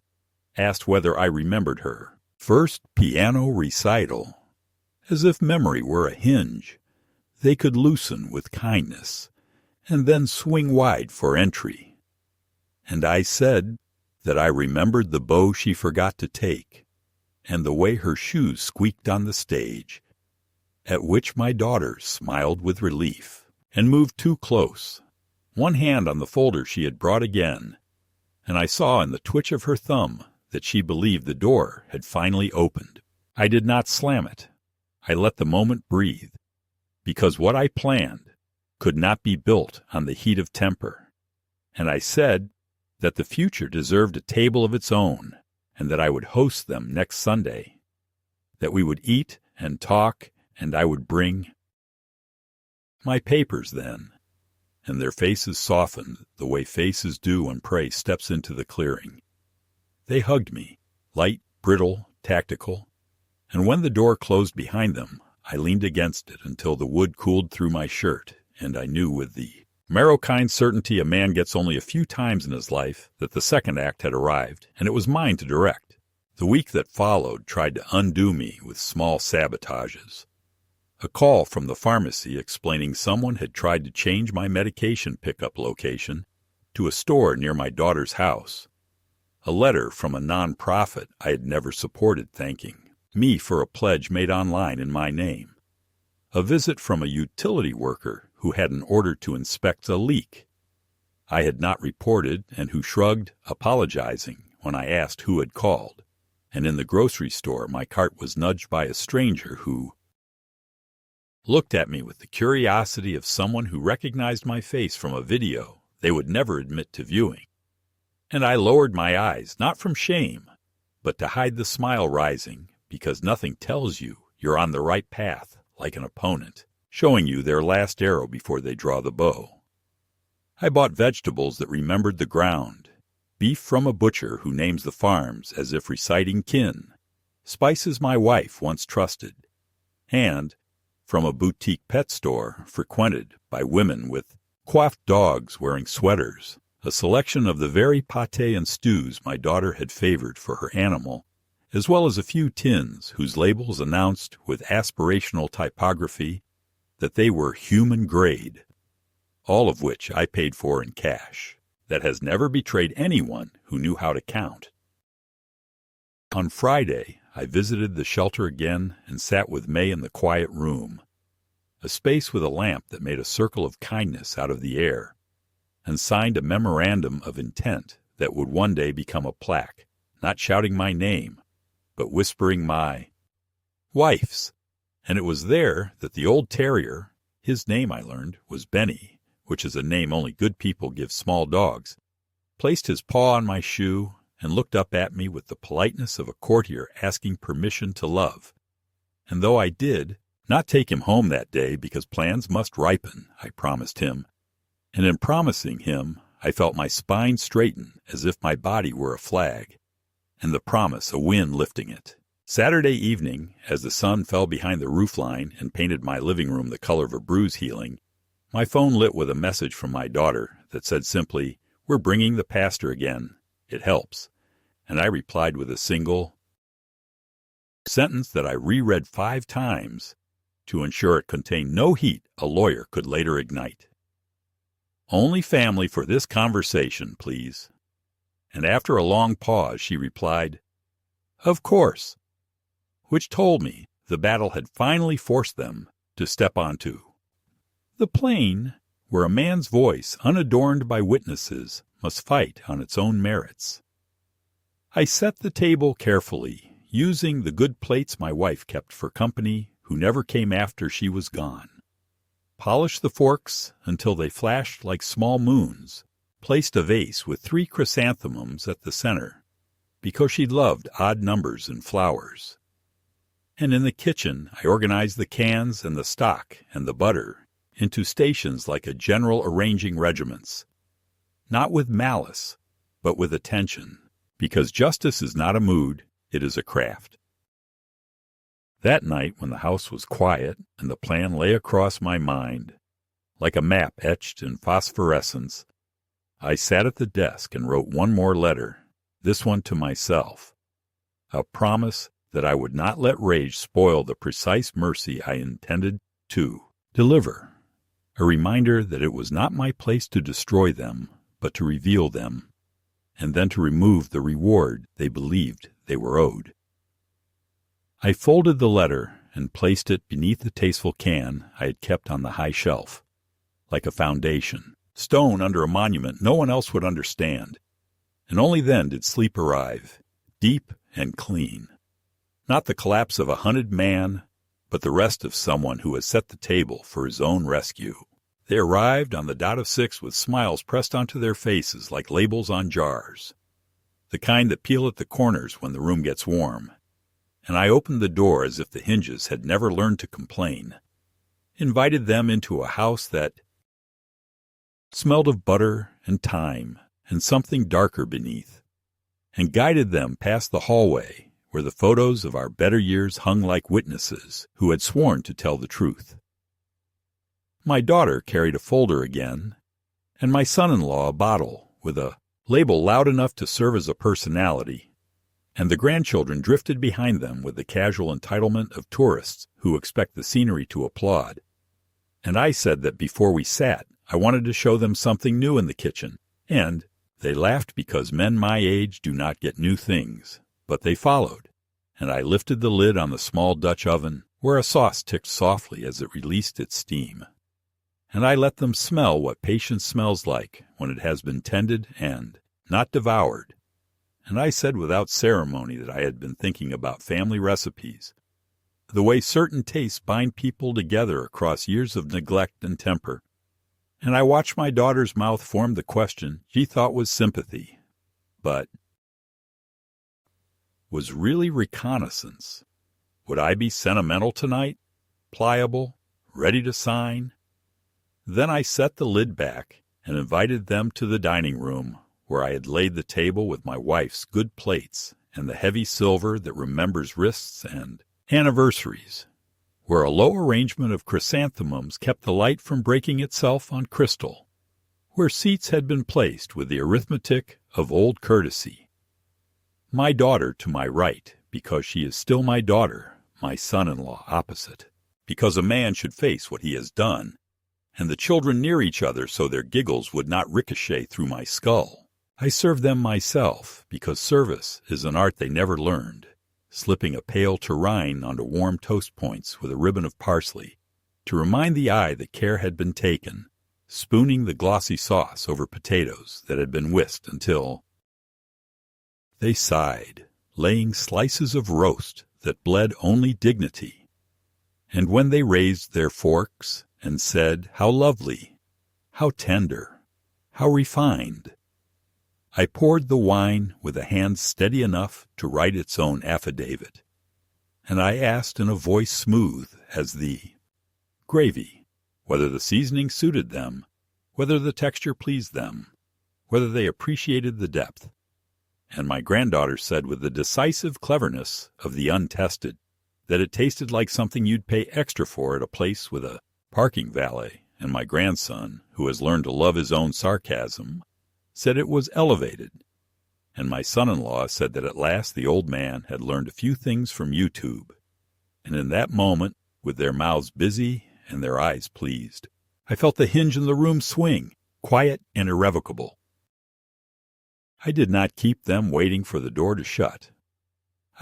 asked whether I remembered her first piano recital. As if memory were a hinge, they could loosen with kindness and then swing wide for entry. And I said that I remembered the bow she forgot to take and the way her shoes squeaked on the stage, at which my daughter smiled with relief and moved too close, one hand on the folder she had brought again, and I saw in the twitch of her thumb that she believed the door had finally opened. I did not slam it. I let the moment breathe, because what I planned could not be built on the heat of temper, and I said that the future deserved a table of its own, and that I would host them next Sunday, that we would eat and talk, and I would bring my papers then. And their faces softened the way faces do when prey steps into the clearing. They hugged me, light, brittle, tactical, and when the door closed behind them, I leaned against it until the wood cooled through my shirt, and I knew with the Marrow-kind certainty a man gets only a few times in his life that the second act had arrived, and it was mine to direct. The week that followed tried to undo me with small sabotages. A call from the pharmacy explaining someone had tried to change my medication pickup location to a store near my daughter's house. A letter from a non-profit I had never supported thanking me for a pledge made online in my name. A visit from a utility worker who had an order to inspect a leak I had not reported and who shrugged, apologizing when I asked who had called. And in the grocery store my cart was nudged by a stranger who looked at me with the curiosity of someone who recognized my face from a video they would never admit to viewing. And I lowered my eyes, not from shame, but to hide the smile rising, because nothing tells you you're on the right path like an opponent, showing you their last arrow before they draw the bow. I bought vegetables that remembered the ground, beef from a butcher who names the farms as if reciting kin, spices my wife once trusted, and from a boutique pet store frequented by women with coiffed dogs wearing sweaters, a selection of the very pâté and stews my daughter had favored for her animal, as well as a few tins whose labels announced with aspirational typography that they were human grade, all of which I paid for in cash, that has never betrayed anyone who knew how to count. On Friday, I visited the shelter again and sat with May in the quiet room, a space with a lamp that made a circle of kindness out of the air, and signed a memorandum of intent that would one day become a plaque, not shouting my name, but whispering my wife's. And it was there that the old terrier, his name I learned was Benny, which is a name only good people give small dogs, placed his paw on my shoe and looked up at me with the politeness of a courtier asking permission to love. And though I did not take him home that day because plans must ripen, I promised him, and in promising him I felt my spine straighten as if my body were a flag, and the promise a wind lifting it. Saturday evening, as the sun fell behind the roofline and painted my living room the color of a bruise healing, my phone lit with a message from my daughter that said simply, "We're bringing the pastor again. It helps." And I replied with a single sentence that I reread 5 times to ensure it contained no heat a lawyer could later ignite. "Only family for this conversation, please." And after a long pause, she replied, "Of course," which told me the battle had finally forced them to step onto the plane where a man's voice, unadorned by witnesses, must fight on its own merits. I set the table carefully, using the good plates my wife kept for company who never came after she was gone. Polished the forks until they flashed like small moons, placed a vase with 3 chrysanthemums at the center, because she loved odd numbers and flowers. And in the kitchen I organized the cans and the stock and the butter into stations like a general arranging regiments, not with malice, but with attention, because justice is not a mood, it is a craft. That night, when the house was quiet and the plan lay across my mind, like a map etched in phosphorescence, I sat at the desk and wrote one more letter, this one to myself, a promise that I would not let rage spoil the precise mercy I intended to deliver, a reminder that it was not my place to destroy them, but to reveal them, and then to remove the reward they believed they were owed. I folded the letter and placed it beneath the tasteful can I had kept on the high shelf, like a foundation, stone under a monument no one else would understand. And only then did sleep arrive, deep and clean. Not the collapse of a hunted man, but the rest of someone who has set the table for his own rescue. They arrived on the dot of 6 with smiles pressed onto their faces like labels on jars, the kind that peel at the corners when the room gets warm. And I opened the door as if the hinges had never learned to complain, invited them into a house that smelled of butter and thyme and something darker beneath, and guided them past the hallway where the photos of our better years hung like witnesses who had sworn to tell the truth. My daughter carried a folder again, and my son-in-law a bottle with a label loud enough to serve as a personality, and the grandchildren drifted behind them with the casual entitlement of tourists who expect the scenery to applaud. And I said that before we sat, I wanted to show them something new in the kitchen, and they laughed because men my age do not get new things, but they followed, and I lifted the lid on the small Dutch oven where a sauce ticked softly as it released its steam. And I let them smell what patience smells like when it has been tended and not devoured. And I said without ceremony that I had been thinking about family recipes, the way certain tastes bind people together across years of neglect and temper. And I watched my daughter's mouth form the question she thought was sympathy, but was really reconnaissance. Would I be sentimental tonight? Pliable? Ready to sign? Then I set the lid back and invited them to the dining room, where I had laid the table with my wife's good plates and the heavy silver that remembers wrists and anniversaries, where a low arrangement of chrysanthemums kept the light from breaking itself on crystal, where seats had been placed with the arithmetic of old courtesy. My daughter to my right, because she is still my daughter, my son-in-law opposite, because a man should face what he has done, and the children near each other so their giggles would not ricochet through my skull. I served them myself, because service is an art they never learned, slipping a pale tureen onto warm toast points with a ribbon of parsley, to remind the eye that care had been taken, spooning the glossy sauce over potatoes that had been whisked until they sighed, laying slices of roast that bled only dignity. And when they raised their forks and said, "How lovely, how tender, how refined," I poured the wine with a hand steady enough to write its own affidavit, and I asked in a voice smooth as the gravy whether the seasoning suited them, whether the texture pleased them, whether they appreciated the depth. And my granddaughter said with the decisive cleverness of the untested that it tasted like something you'd pay extra for at a place with a parking valet, and my grandson, who has learned to love his own sarcasm, said it was elevated, and my son-in-law said that at last the old man had learned a few things from YouTube. And in that moment, with their mouths busy and their eyes pleased, I felt the hinge in the room swing, quiet and irrevocable. I did not keep them waiting for the door to shut.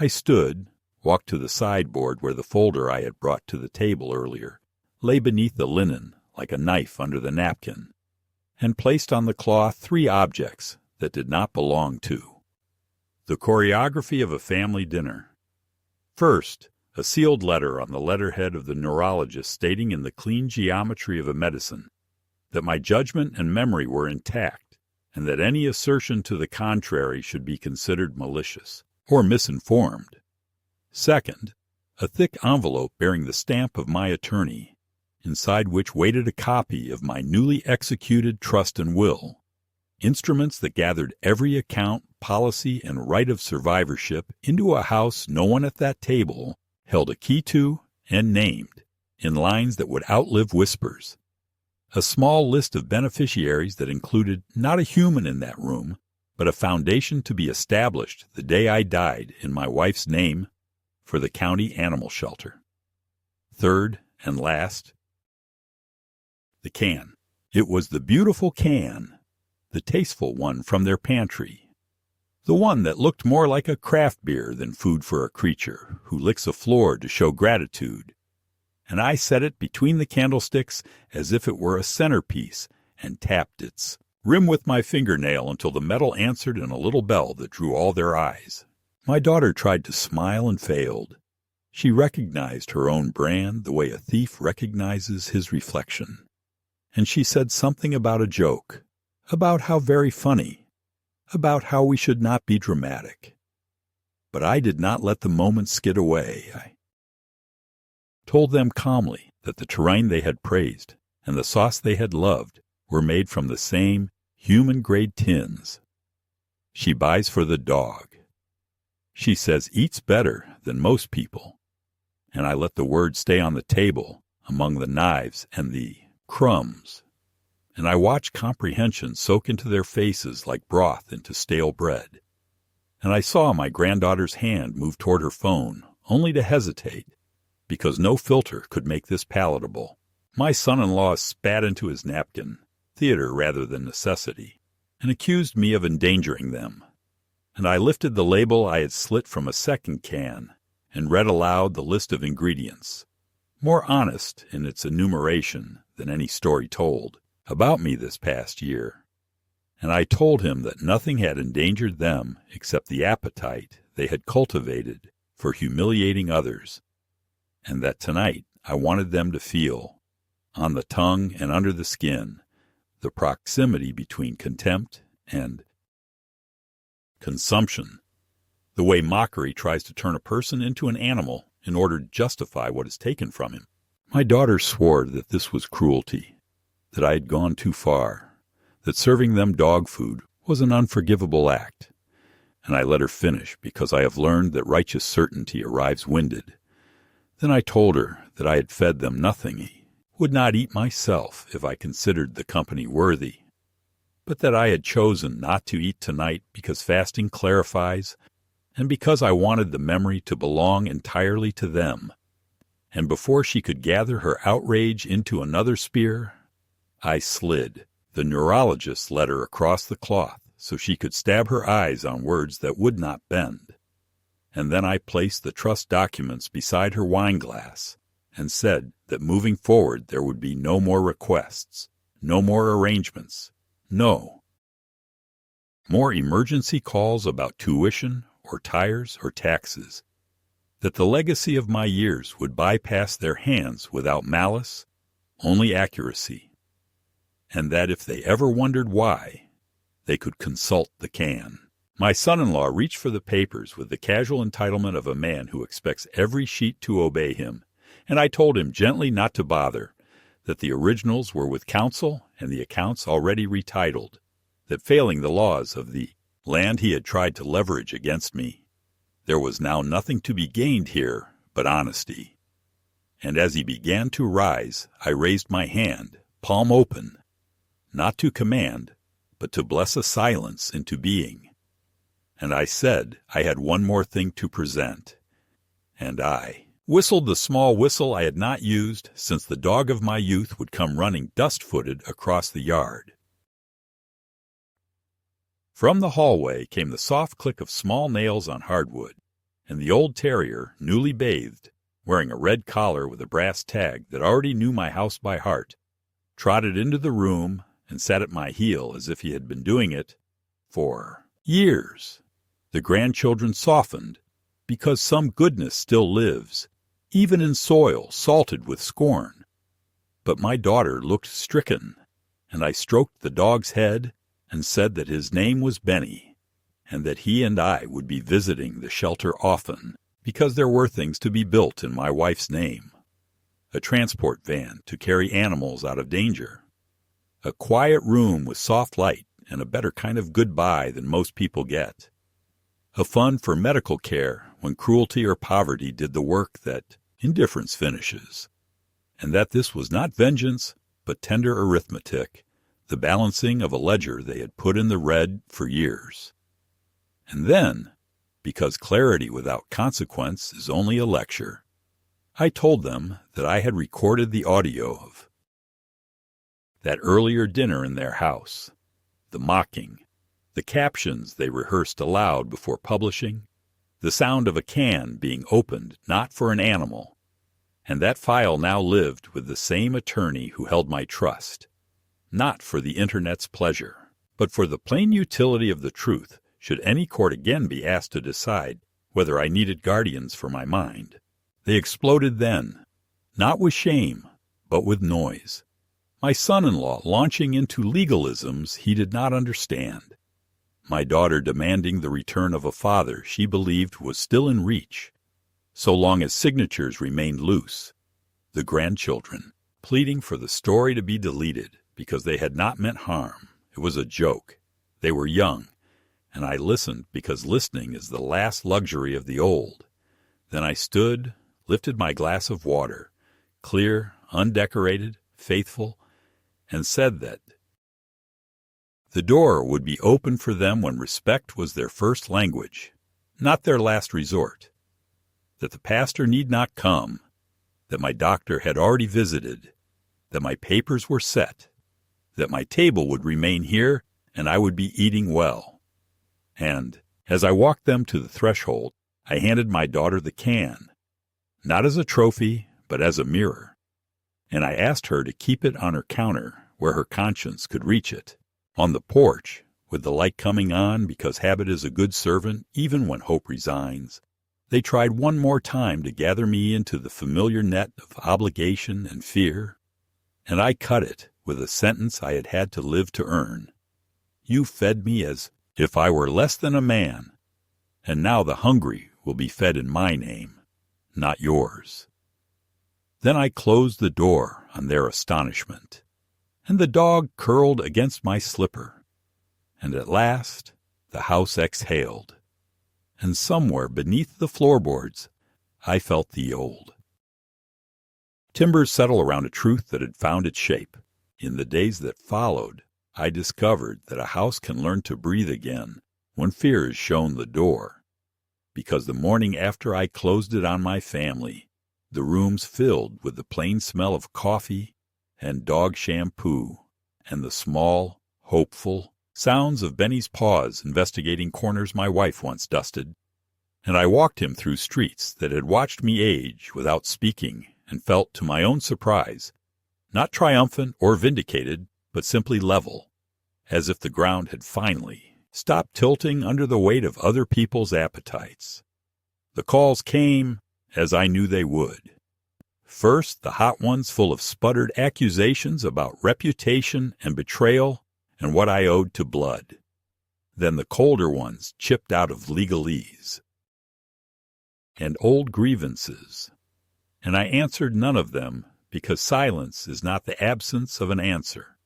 I stood, walked to the sideboard where the folder I had brought to the table earlier lay beneath the linen like a knife under the napkin, and placed on the cloth 3 objects that did not belong to. The choreography of a family dinner. First, a sealed letter on the letterhead of the neurologist stating in the clean geometry of a medicine that my judgment and memory were intact, and that any assertion to the contrary should be considered malicious or misinformed. Second, a thick envelope bearing the stamp of my attorney, inside which waited a copy of my newly executed trust and will, instruments that gathered every account, policy, and right of survivorship into a house no one at that table held a key to and named, in lines that would outlive whispers. A small list of beneficiaries that included not a human in that room, but a foundation to be established the day I died in my wife's name for the county animal shelter. Third and last, the can. It was the beautiful can, the tasteful one from their pantry, the one that looked more like a craft beer than food for a creature who licks a floor to show gratitude. And I set it between the candlesticks as if it were a centerpiece and tapped its rim with my fingernail until the metal answered in a little bell that drew all their eyes. My daughter tried to smile and failed. She recognized her own brand the way a thief recognizes his reflection. And she said something about a joke, about how very funny, about how we should not be dramatic. But I did not let the moment skid away. I told them calmly that the terrain they had praised and the sauce they had loved were made from the same human-grade tins. She buys for the dog. She says eats better than most people. And I let the word stay on the table among the knives and the crumbs. And I watched comprehension soak into their faces like broth into stale bread. And I saw my granddaughter's hand move toward her phone, only to hesitate, because no filter could make this palatable. My son-in-law spat into his napkin, theater rather than necessity, and accused me of endangering them. And I lifted the label I had slit from a second can and read aloud the list of ingredients, more honest in its enumeration than any story told about me this past year. And I told him that nothing had endangered them except the appetite they had cultivated for humiliating others, and that tonight I wanted them to feel, on the tongue and under the skin, the proximity between contempt and consumption, the way mockery tries to turn a person into an animal in order to justify what is taken from him. My daughter swore that this was cruelty, that I had gone too far, that serving them dog food was an unforgivable act, and I let her finish because I have learned that righteous certainty arrives winded. Then I told her that I had fed them nothing, would not eat myself if I considered the company worthy, but that I had chosen not to eat tonight because fasting clarifies and because I wanted the memory to belong entirely to them. And before she could gather her outrage into another spear, I slid the neurologist's letter across the cloth so she could stab her eyes on words that would not bend. And then I placed the trust documents beside her wine glass and said that moving forward there would be no more requests, no more arrangements, no more emergency calls about tuition or tires or taxes, that the legacy of my years would bypass their hands without malice, only accuracy, and that if they ever wondered why, they could consult the can. My son-in-law reached for the papers with the casual entitlement of a man who expects every sheet to obey him, and I told him gently not to bother, that the originals were with counsel and the accounts already retitled, that failing the laws of the land he had tried to leverage against me, there was now nothing to be gained here but honesty. And as he began to rise, I raised my hand, palm open, not to command, but to bless a silence into being. And I said I had one more thing to present, and I whistled the small whistle I had not used since the dog of my youth would come running dust-footed across the yard. From the hallway came the soft click of small nails on hardwood, and the old terrier, newly bathed, wearing a red collar with a brass tag that already knew my house by heart, trotted into the room and sat at my heel as if he had been doing it for years. The grandchildren softened, because some goodness still lives, even in soil salted with scorn. But my daughter looked stricken, and I stroked the dog's head and said that his name was Benny, and that he and I would be visiting the shelter often, because there were things to be built in my wife's name. A transport van to carry animals out of danger. A quiet room with soft light and a better kind of goodbye than most people get. A fund for medical care when cruelty or poverty did the work that indifference finishes. And that this was not vengeance, but tender arithmetic, the balancing of a ledger they had put in the red for years. And then, because clarity without consequence is only a lecture, I told them that I had recorded the audio of that earlier dinner in their house, the mocking, the captions they rehearsed aloud before publishing, the sound of a can being opened not for an animal, and that file now lived with the same attorney who held my trust, not for the Internet's pleasure, but for the plain utility of the truth should any court again be asked to decide whether I needed guardians for my mind. They exploded then, not with shame, but with noise. My son-in-law launching into legalisms he did not understand. My daughter demanding the return of a father she believed was still in reach, so long as signatures remained loose. The grandchildren pleading for the story to be deleted because they had not meant harm. It was a joke. They were young, and I listened because listening is the last luxury of the old. Then I stood, lifted my glass of water, clear, undecorated, faithful, and said that the door would be open for them when respect was their first language, not their last resort, that the pastor need not come, that my doctor had already visited, that my papers were set, that my table would remain here and I would be eating well. And, as I walked them to the threshold, I handed my daughter the can, not as a trophy, but as a mirror, and I asked her to keep it on her counter where her conscience could reach it. On the porch, with the light coming on because habit is a good servant even when hope resigns, they tried one more time to gather me into the familiar net of obligation and fear, and I cut it with a sentence I had had to live to earn. You fed me as if I were less than a man, and now the hungry will be fed in my name, not yours. Then I closed the door on their astonishment, and the dog curled against my slipper, and at last the house exhaled, and somewhere beneath the floorboards I felt the old timbers settle around a truth that had found its shape. In the days that followed, I discovered that a house can learn to breathe again when fear is shown the door, because the morning after I closed it on my family, the rooms filled with the plain smell of coffee and dog shampoo, and the small, hopeful sounds of Benny's paws investigating corners my wife once dusted, and I walked him through streets that had watched me age without speaking, and felt, to my own surprise, not triumphant or vindicated, but simply level, as if the ground had finally stopped tilting under the weight of other people's appetites. The calls came, as I knew they would. First, the hot ones full of sputtered accusations about reputation and betrayal and what I owed to blood. Then the colder ones chipped out of legalese and old grievances. And I answered none of them because silence is not the absence of an answer,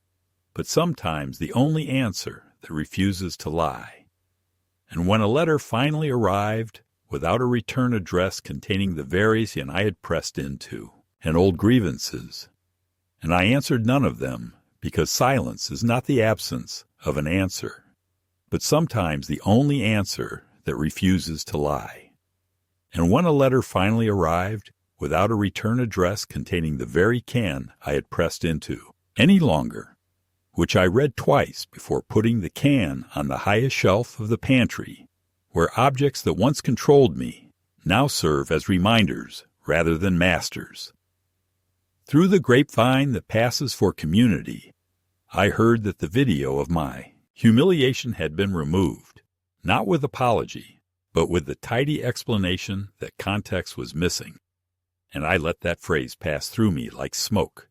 but sometimes the only answer that refuses to lie. And when a letter finally arrived, without a return address containing the variation I had pressed into, and old grievances, and I answered none of them, because silence is not the absence of an answer, but sometimes the only answer that refuses to lie. And when a letter finally arrived, without a return address containing the very can I had pressed into any longer, which I read twice before putting the can on the highest shelf of the pantry, where objects that once controlled me now serve as reminders rather than masters. Through the grapevine that passes for community, I heard that the video of my humiliation had been removed, not with apology, but with the tidy explanation that context was missing. And I let that phrase pass through me like smoke,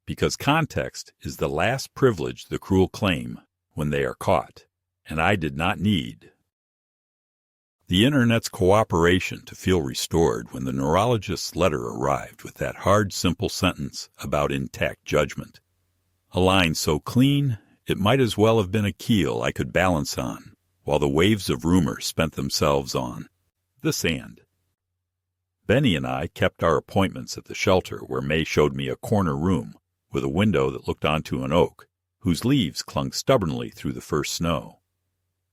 because context is the last privilege the cruel claim when they are caught, and I did not need the Internet's cooperation to feel restored when the neurologist's letter arrived with that hard, simple sentence about intact judgment. A line so clean, it might as well have been a keel I could balance on, while the waves of rumor spent themselves on the sand. Benny and I kept our appointments at the shelter where May showed me a corner room with a window that looked onto an oak, whose leaves clung stubbornly through the first snow.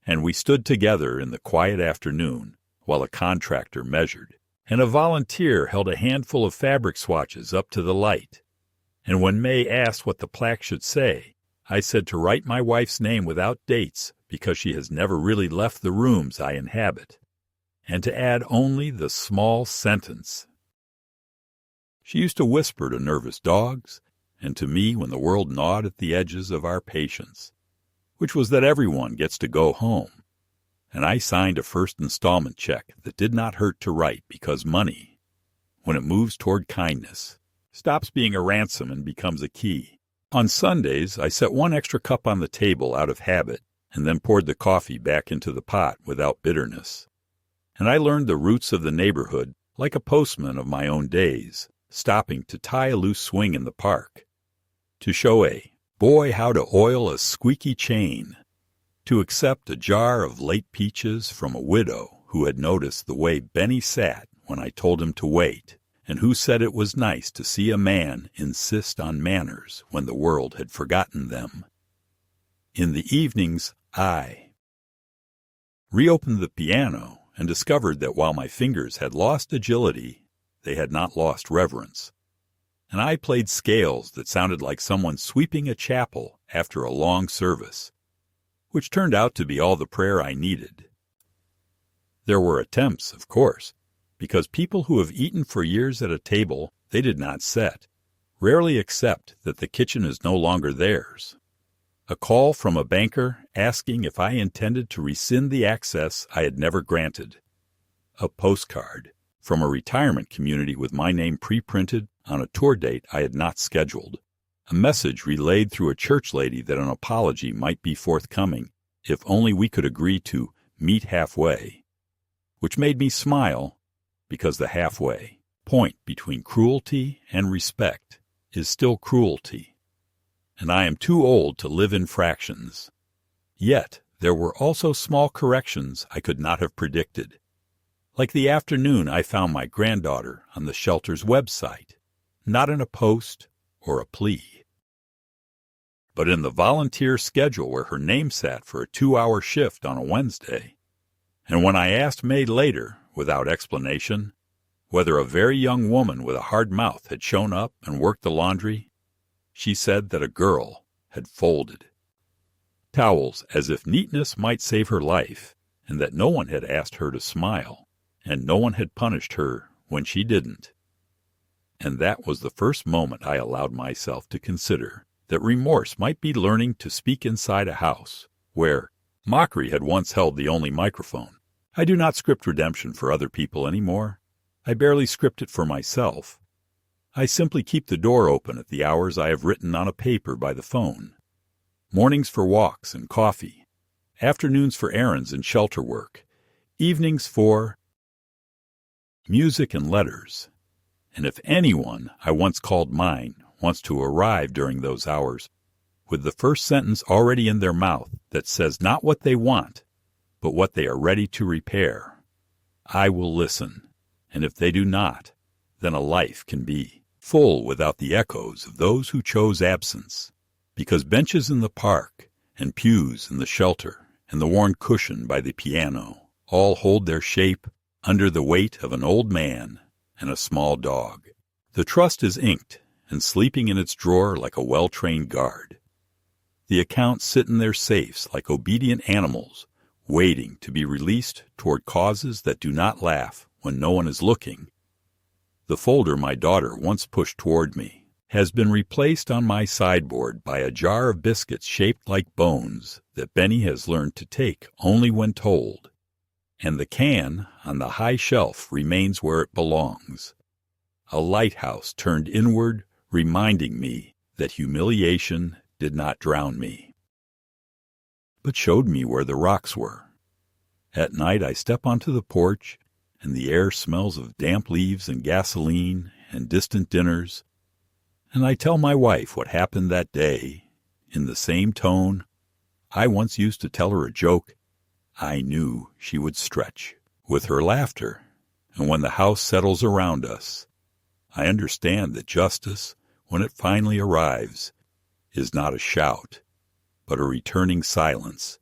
And we stood together in the quiet afternoon while a contractor measured, and a volunteer held a handful of fabric swatches up to the light. And when May asked what the plaque should say, I said to write my wife's name without dates because she has never really left the rooms I inhabit, and to add only the small sentence. She used to whisper to nervous dogs, and to me when the world gnawed at the edges of our patience, which was that everyone gets to go home. And I signed a first installment check that did not hurt to write because money, when it moves toward kindness, stops being a ransom and becomes a key. On Sundays, I set one extra cup on the table out of habit and then poured the coffee back into the pot without bitterness. And I learned the roots of the neighborhood like a postman of my own days, stopping to tie a loose swing in the park, to show a boy how to oil a squeaky chain, to accept a jar of late peaches from a widow who had noticed the way Benny sat when I told him to wait, and who said it was nice to see a man insist on manners when the world had forgotten them. In the evenings, I reopened the piano and discovered that while my fingers had lost agility, they had not lost reverence. And I played scales that sounded like someone sweeping a chapel after a long service, which turned out to be all the prayer I needed. There were attempts, of course, because people who have eaten for years at a table they did not set rarely accept that the kitchen is no longer theirs. A call from a banker asking if I intended to rescind the access I had never granted. A postcard from a retirement community with my name pre-printed on a tour date I had not scheduled. A message relayed through a church lady that an apology might be forthcoming if only we could agree to meet halfway, which made me smile because the halfway point between cruelty and respect is still cruelty, and I am too old to live in fractions. Yet there were also small corrections I could not have predicted, like the afternoon I found my granddaughter on the shelter's website, not in a post or a plea, but in the volunteer schedule where her name sat for a 2-hour shift on a Wednesday. And when I asked May later, without explanation, whether a very young woman with a hard mouth had shown up and worked the laundry, she said that a girl had folded towels as if neatness might save her life, and that no one had asked her to smile, and no one had punished her when she didn't. And that was the first moment I allowed myself to consider that remorse might be learning to speak inside a house where mockery had once held the only microphone. I do not script redemption for other people anymore. I barely script it for myself. I simply keep the door open at the hours I have written on a paper by the phone. Mornings for walks and coffee, afternoons for errands and shelter work, evenings for music and letters. And if anyone I once called mine wants to arrive during those hours with the first sentence already in their mouth that says not what they want, but what they are ready to repair, I will listen. And if they do not, then a life can be full without the echoes of those who chose absence, because benches in the park and pews in the shelter and the worn cushion by the piano all hold their shape under the weight of an old man and a small dog. The trust is inked and sleeping in its drawer like a well-trained guard. The accounts sit in their safes like obedient animals, waiting to be released toward causes that do not laugh when no one is looking. The folder my daughter once pushed toward me has been replaced on my sideboard by a jar of biscuits shaped like bones that Benny has learned to take only when told, and the can on the high shelf remains where it belongs, a lighthouse turned inward, reminding me that humiliation did not drown me, but showed me where the rocks were. At night I step onto the porch, and the air smells of damp leaves and gasoline and distant dinners, and I tell my wife what happened that day in the same tone I once used to tell her a joke I knew she would stretch with her laughter. And when the house settles around us, I understand that justice, when it finally arrives, is not a shout, but a returning silence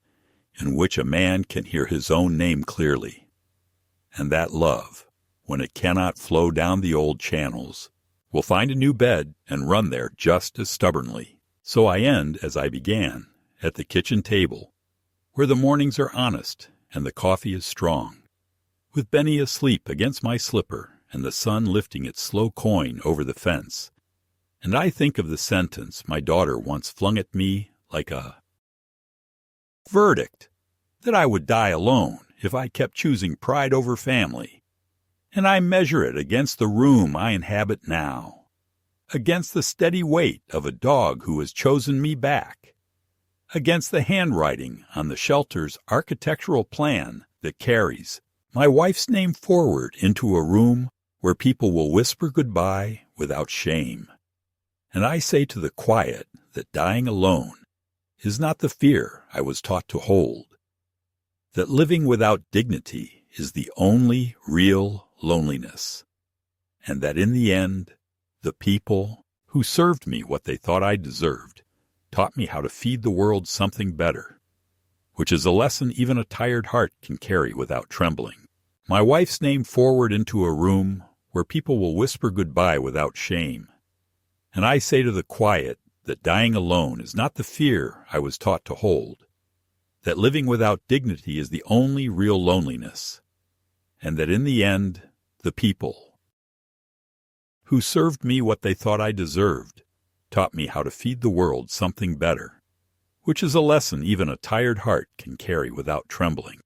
in which a man can hear his own name clearly, and that love, when it cannot flow down the old channels, will find a new bed and run there just as stubbornly. So I end as I began, at the kitchen table, where the mornings are honest and the coffee is strong, with Benny asleep against my slipper and the sun lifting its slow coin over the fence. And I think of the sentence my daughter once flung at me like a verdict, that I would die alone if I kept choosing pride over family. And I measure it against the room I inhabit now, against the steady weight of a dog who has chosen me back, against the handwriting on the shelter's architectural plan that carries my wife's name forward into a room where people will whisper goodbye without shame. And I say to the quiet that dying alone is not the fear I was taught to hold, that living without dignity is the only real loneliness, and that in the end, the people who served me what they thought I deserved taught me how to feed the world something better, which is a lesson even a tired heart can carry without trembling. My wife's name forward into a room where people will whisper goodbye without shame, and I say to the quiet that dying alone is not the fear I was taught to hold, that living without dignity is the only real loneliness, and that in the end, the people who served me what they thought I deserved taught me how to feed the world something better, which is a lesson even a tired heart can carry without trembling.